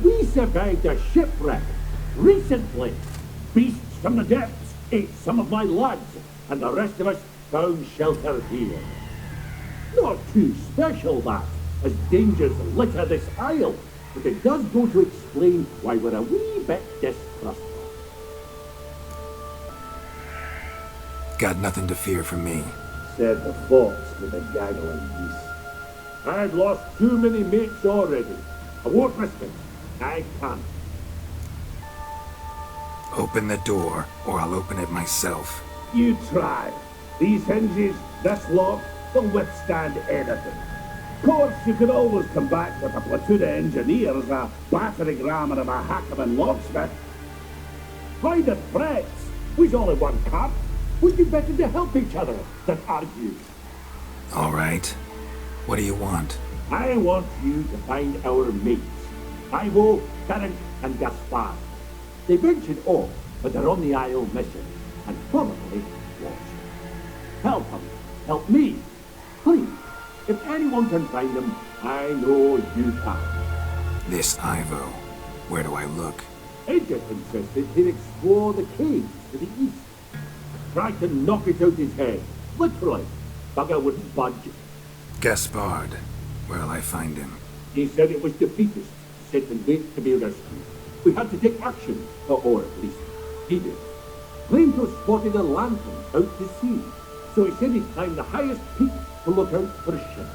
Q: We survived a shipwreck recently. Beasts from the depths ate some of my lads, and the rest of us found shelter here. Not too special, that, as dangers litter this isle, but it does go to explain why we're a wee bit distrustful.
C: Got nothing to fear from me.
Q: Said the fox with a gaggling geese. I've lost too many mates already. I won't risk it. I can't.
C: Open the door, or I'll open it myself.
Q: You try. These hinges, this lock, will withstand anything. Of course, you could always come back with a platoon of engineers, a battering ram and a hackman locksmith. Why the threats? We's all in one cup. We'd be better to help each other than argue.
C: All right. What do you want?
Q: I want you to find our mates. Ivo, Ferenc, and Gaspar. They ventured off, but they're on the Isle mission, and probably lost. Help them. Help me. Please. If anyone can find them, I know you can.
C: This Ivo. Where do I look?
Q: Edgar insisted he'd explore the caves to the east. Tried to knock it out his head. Literally. Bugger wouldn't budge.
C: Gaspard. Where'll I find him?
Q: He said it was defeatist, set and wait to be rescued. We had to take action, or at least he did. Claimed to have spotted a lantern out to sea, so he said he'd climb the highest peak to look out for a ship.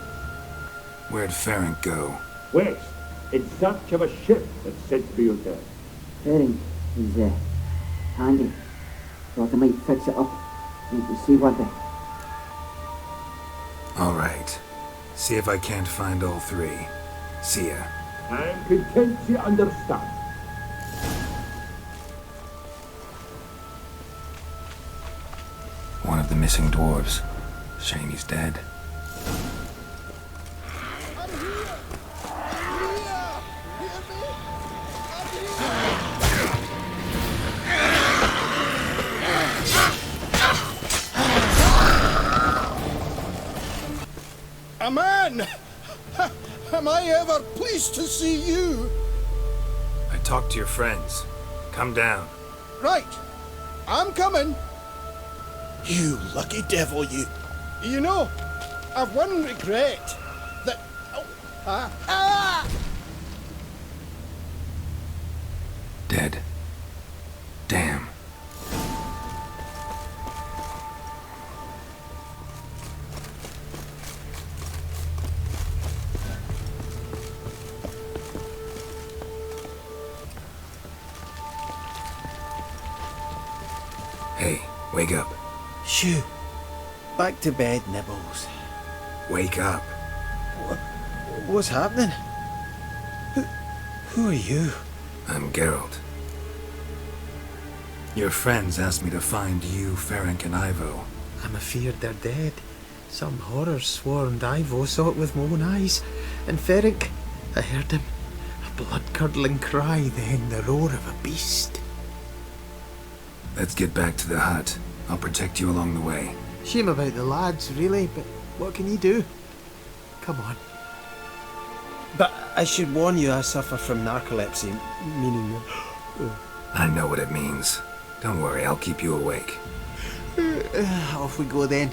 C: Where'd Ferenc go?
Q: West, in search of a ship that's said to be out there.
R: Ferenc is handy. Thought I might fix it up. Need to see what they...
C: All right. See if I can't find all three. See ya.
Q: I'm content you understand.
C: One of the missing dwarves. Shame he's dead.
S: A man! Am I ever pleased to see you?
C: I talked to your friends. Come down.
S: Right. I'm coming. You lucky devil, you. You know, I've one regret. That... Oh,
C: Dead. Damn. Hey, wake up.
G: Shoo. Back to bed, Nibbles.
C: Wake up.
G: What's happening? Who are you?
C: I'm Geralt. Your friends asked me to find you, Ferenc, and Ivo.
G: I'm afeard they're dead. Some horror swarmed Ivo, saw it with my own eyes. And Ferenc, I heard him. A blood-curdling cry, then the roar of a beast.
C: Let's get back to the hut. I'll protect you along the way.
G: Shame about the lads, really, but what can you do? Come on. But I should warn you, I suffer from narcolepsy, meaning...
C: I know what it means. Don't worry, I'll keep you awake.
G: Off we go then.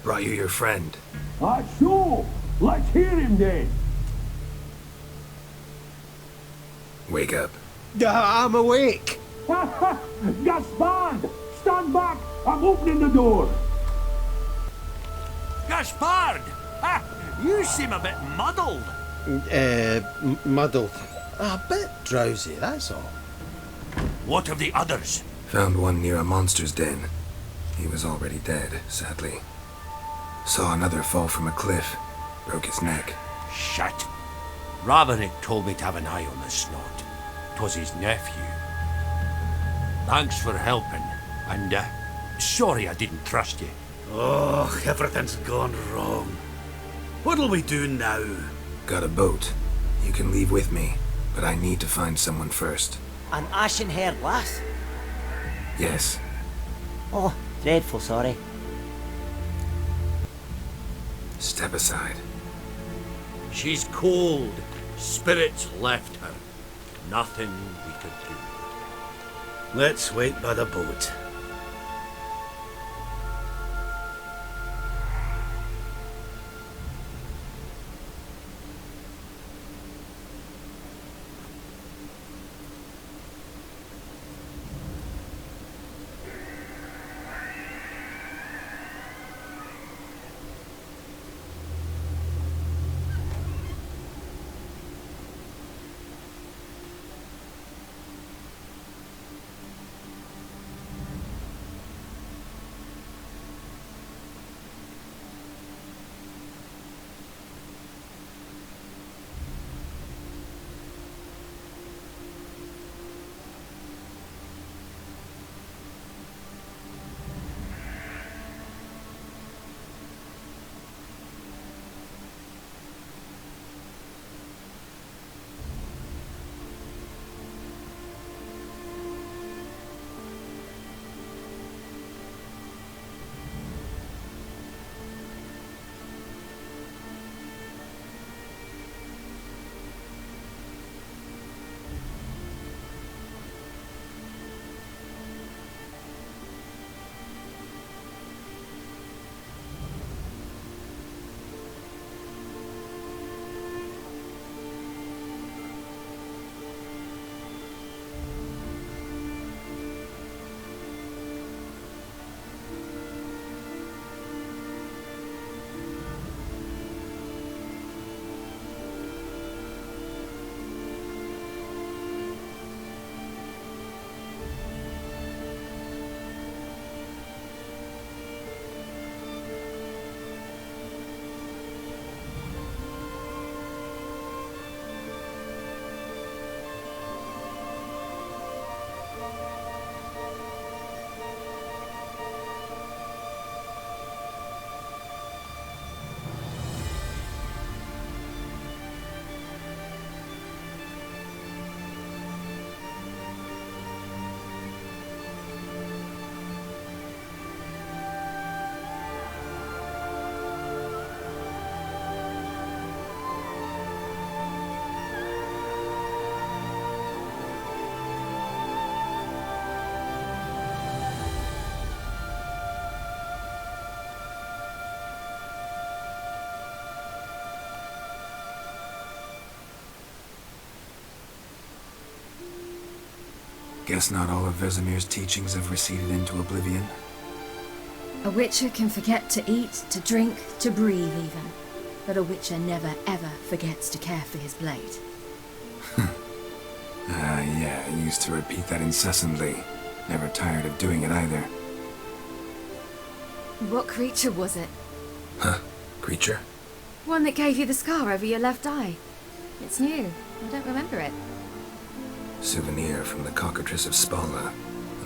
C: Brought you your friend.
Q: So, let's hear him then.
C: Wake up.
G: I'm awake.
Q: Gaspard! Stand back! I'm opening the door.
B: Gaspard! Ha! You seem a bit muddled.
O: Muddled. A bit drowsy, that's all.
B: What of the others?
C: Found one near a monster's den. He was already dead, sadly. Saw another fall from a cliff. Broke his neck.
B: Shit. Ravenick told me to have an eye on the snot. 'Twas his nephew. Thanks for helping, and sorry I didn't trust you.
T: Oh, everything's gone wrong. What'll we do now?
C: Got a boat. You can leave with me, but I need to find someone first.
R: An ashen-haired lass?
C: Yes.
R: Oh, dreadful sorry.
C: Step aside.
B: She's cold. Spirits left her. Nothing we could do.
T: Let's wait by the boat.
C: Guess not all of Vesemir's teachings have receded into oblivion.
U: A witcher can forget to eat, to drink, to breathe even. But a witcher never ever forgets to care for his blade.
C: Yeah, I used to repeat that incessantly. Never tired of doing it either.
U: What creature was it?
C: Huh? Creature?
U: One that gave you the scar over your left eye. It's new. I don't remember it.
C: Souvenir from the Cockatrice of Spala.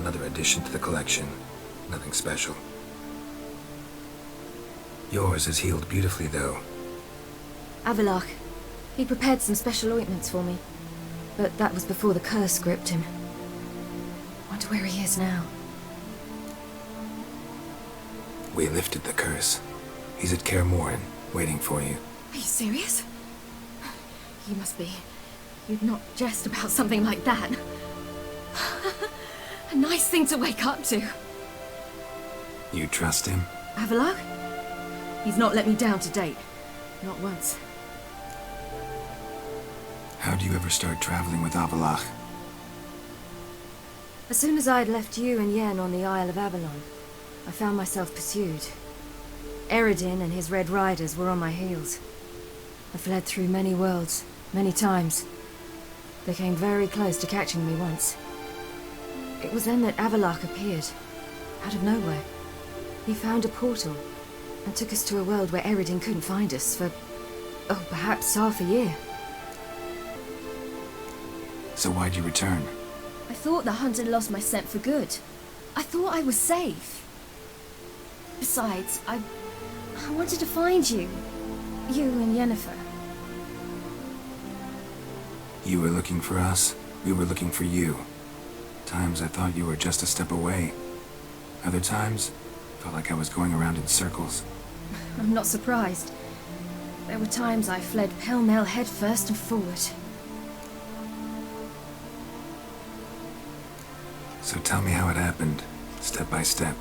C: Another addition to the collection. Nothing special. Yours has healed beautifully, though.
U: Avalok. He prepared some special ointments for me. But that was before the curse gripped him. Wonder where he is now.
C: We lifted the curse. He's at Kaer Morhen, waiting for you.
U: Are you serious? You must be. You'd not jest about something like that. A nice thing to wake up to.
C: You trust him?
U: Avalok? He's not let me down to date. Not once.
C: How'd you ever start traveling with Avallac'h?
U: As soon as I'd left you and Yen on the Isle of Avalon, I found myself pursued. Eredin and his Red Riders were on my heels. I fled through many worlds, many times. They came very close to catching me once. It was then that Avallac'h appeared, out of nowhere. He found a portal, and took us to a world where Eredin couldn't find us for, oh, perhaps half a year.
C: So why'd you return?
U: I thought the hunt had lost my scent for good. I thought I was safe. Besides, I wanted to find you. You and Yennefer.
C: You were looking for us, we were looking for you. Times I thought you were just a step away. Other times, felt like I was going around in circles.
U: I'm not surprised. There were times I fled pell-mell head first and forward.
C: So tell me how it happened, step by step.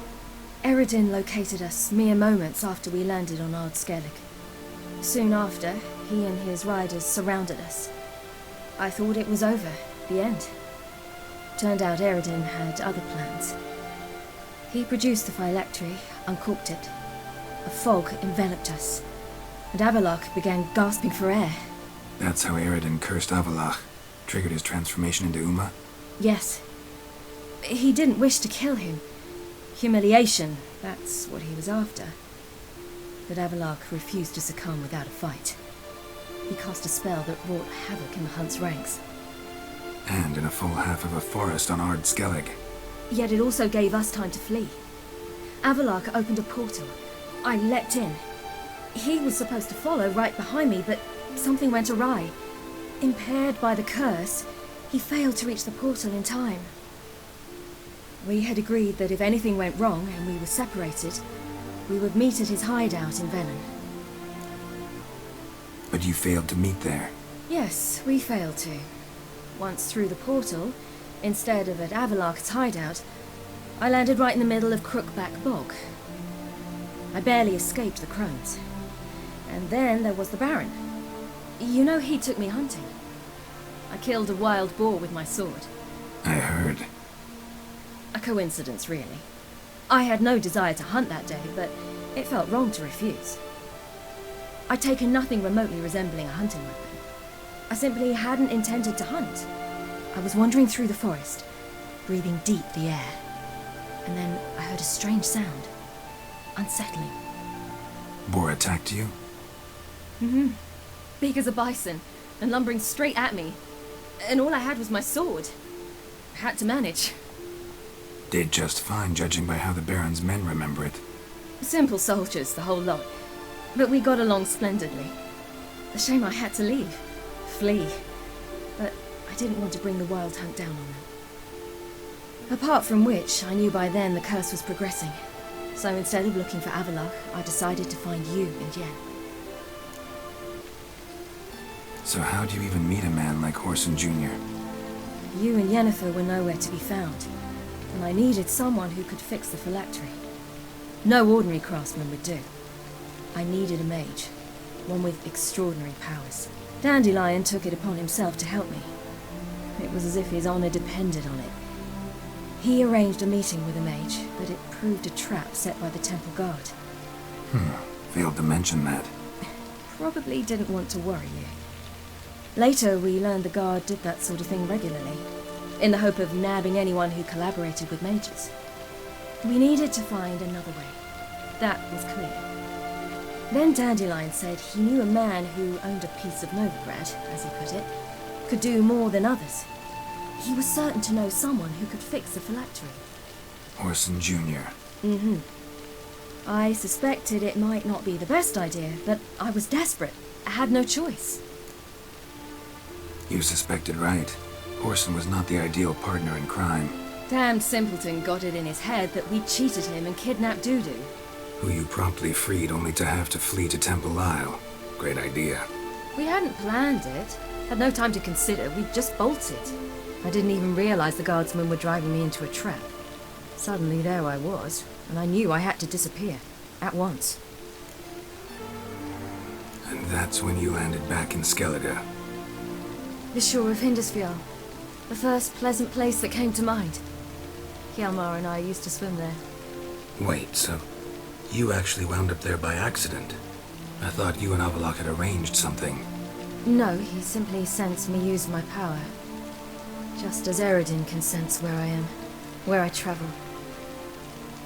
U: Eredin located us mere moments after we landed on Ard Skellig. Soon after, he and his riders surrounded us. I thought it was over, the end. Turned out Eredin had other plans. He produced the phylactery, uncorked it. A fog enveloped us, and Avallac'h began gasping for air.
C: That's how Eredin cursed Avallac'h, triggered his transformation into Uma?
U: Yes. He didn't wish to kill him. Humiliation, that's what he was after. But Avallac'h refused to succumb without a fight. He cast a spell that wrought havoc in the hunt's ranks.
C: And in a full half of a forest on Ard Skellig.
U: Yet it also gave us time to flee. Avallac'h opened a portal. I leapt in. He was supposed to follow right behind me, but something went awry. Impaired by the curse, he failed to reach the portal in time. We had agreed that if anything went wrong and we were separated, we would meet at his hideout in Velen.
C: But you failed to meet there.
U: Yes, we failed to. Once through the portal, instead of at Avallac'h's hideout, I landed right in the middle of Crookback Bog. I barely escaped the crones. And then there was the Baron. You know, he took me hunting. I killed a wild boar with my sword.
C: I heard.
U: A coincidence, really. I had no desire to hunt that day, but it felt wrong to refuse. I'd taken nothing remotely resembling a hunting weapon. I simply hadn't intended to hunt. I was wandering through the forest, breathing deep the air. And then I heard a strange sound. Unsettling.
C: Boar attacked you?
U: Mm-hmm. Big as a bison, and lumbering straight at me. And all I had was my sword. I had to manage.
C: Did just fine, judging by how the Baron's men remember it.
U: Simple soldiers, the whole lot. But we got along splendidly. A shame I had to leave. Flee. But I didn't want to bring the wild hunt down on them. Apart from which, I knew by then the curse was progressing. So instead of looking for Avallac'h, I decided to find you and Yen.
C: So how'd you even meet a man like Whoreson Jr.?
U: You and Yennefer were nowhere to be found. And I needed someone who could fix the phylactery. No ordinary craftsman would do. I needed a mage, one with extraordinary powers. Dandelion took it upon himself to help me. It was as if his honor depended on it. He arranged a meeting with a mage, but it proved a trap set by the temple guard.
C: Failed to mention that.
U: Probably didn't want to worry you. Later, we learned the guard did that sort of thing regularly, in the hope of nabbing anyone who collaborated with mages. We needed to find another way. That was clear. Then Dandelion said he knew a man who owned a piece of Novigrad, as he put it, could do more than others. He was certain to know someone who could fix the phylactery.
C: Whoreson Jr.
U: Mm-hmm. I suspected it might not be the best idea, but I was desperate. I had no choice.
C: You suspected right. Whoreson was not the ideal partner in crime.
U: Damned simpleton got it in his head that we'd cheated him and kidnapped Dudu.
C: Who you promptly freed only to have to flee to Temple Isle. Great idea.
U: We hadn't planned it. Had no time to consider. We just bolted. I didn't even realize the guardsmen were driving me into a trap. Suddenly there I was, and I knew I had to disappear. At once.
C: And that's when you landed back in Skellige.
U: The shore of Hindisfjall. The first pleasant place that came to mind. Hjalmar and I used to swim there.
C: Wait, so you actually wound up there by accident? I thought you and Avalok had arranged something.
U: No, he simply sensed me use my power. Just as Eredin can sense where I am, where I travel.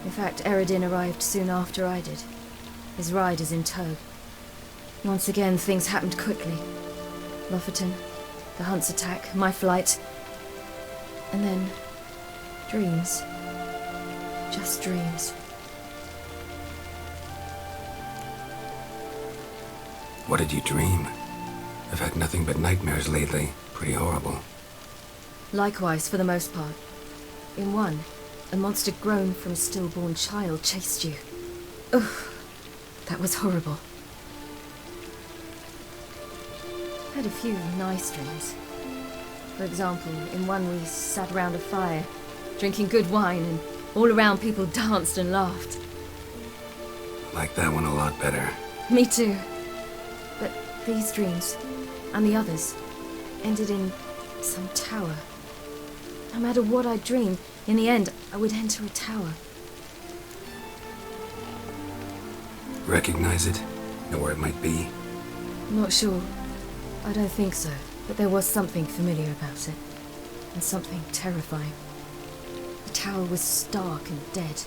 U: In fact, Eredin arrived soon after I did. His riders in tow. Once again, things happened quickly. Lofoten, the hunt's attack, my flight. And then, dreams. Just dreams.
C: What did you dream? I've had nothing but nightmares lately. Pretty horrible.
U: Likewise, for the most part. In one, a monster grown from a stillborn child chased you. Ugh, that was horrible. I had a few nice dreams. For example, in one we sat around a fire, drinking good wine, and all around people danced and laughed.
C: Like that one a lot better.
U: Me too. But these dreams, and the others, ended in some tower. No matter what I dreamed, in the end, I would enter a tower.
C: Recognize it? Know where it might be?
U: Not sure. I don't think so. But there was something familiar about it. And something terrifying. The tower was stark and dead.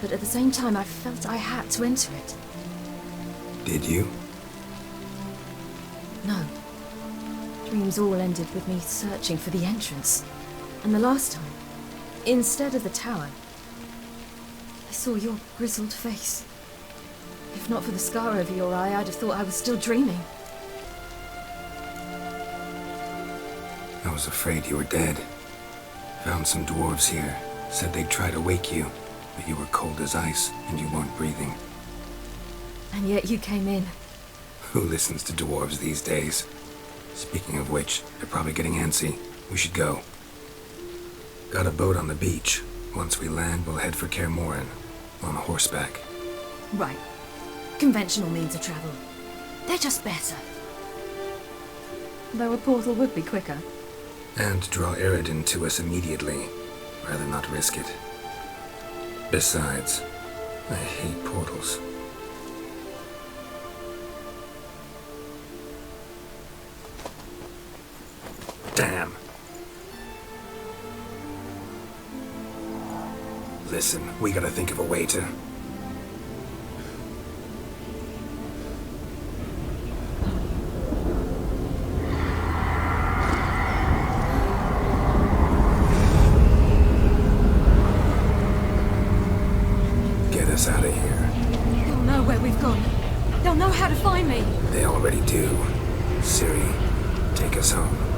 U: But at the same time, I felt I had to enter it.
C: Did you?
U: No. Dreams all ended with me searching for the entrance. And the last time, instead of the tower, I saw your grizzled face. If not for the scar over your eye, I'd have thought I was still dreaming.
C: I was afraid you were dead. Found some dwarves here. Said they'd try to wake you, but you were cold as ice and you weren't breathing.
U: And yet you came in.
C: Who listens to dwarves these days? Speaking of which, they're probably getting antsy. We should go. Got a boat on the beach. Once we land, we'll head for Kaer Morhen. On horseback.
U: Right. Conventional means of travel. They're just better. Though a portal would be quicker.
C: And draw Eredin to us immediately. Rather not risk it. Besides, I hate portals. Damn. Listen, we gotta think of a way to... Get us out of here.
U: They'll know where we've gone. They'll know how to find me.
C: They already do. Ciri, take us home.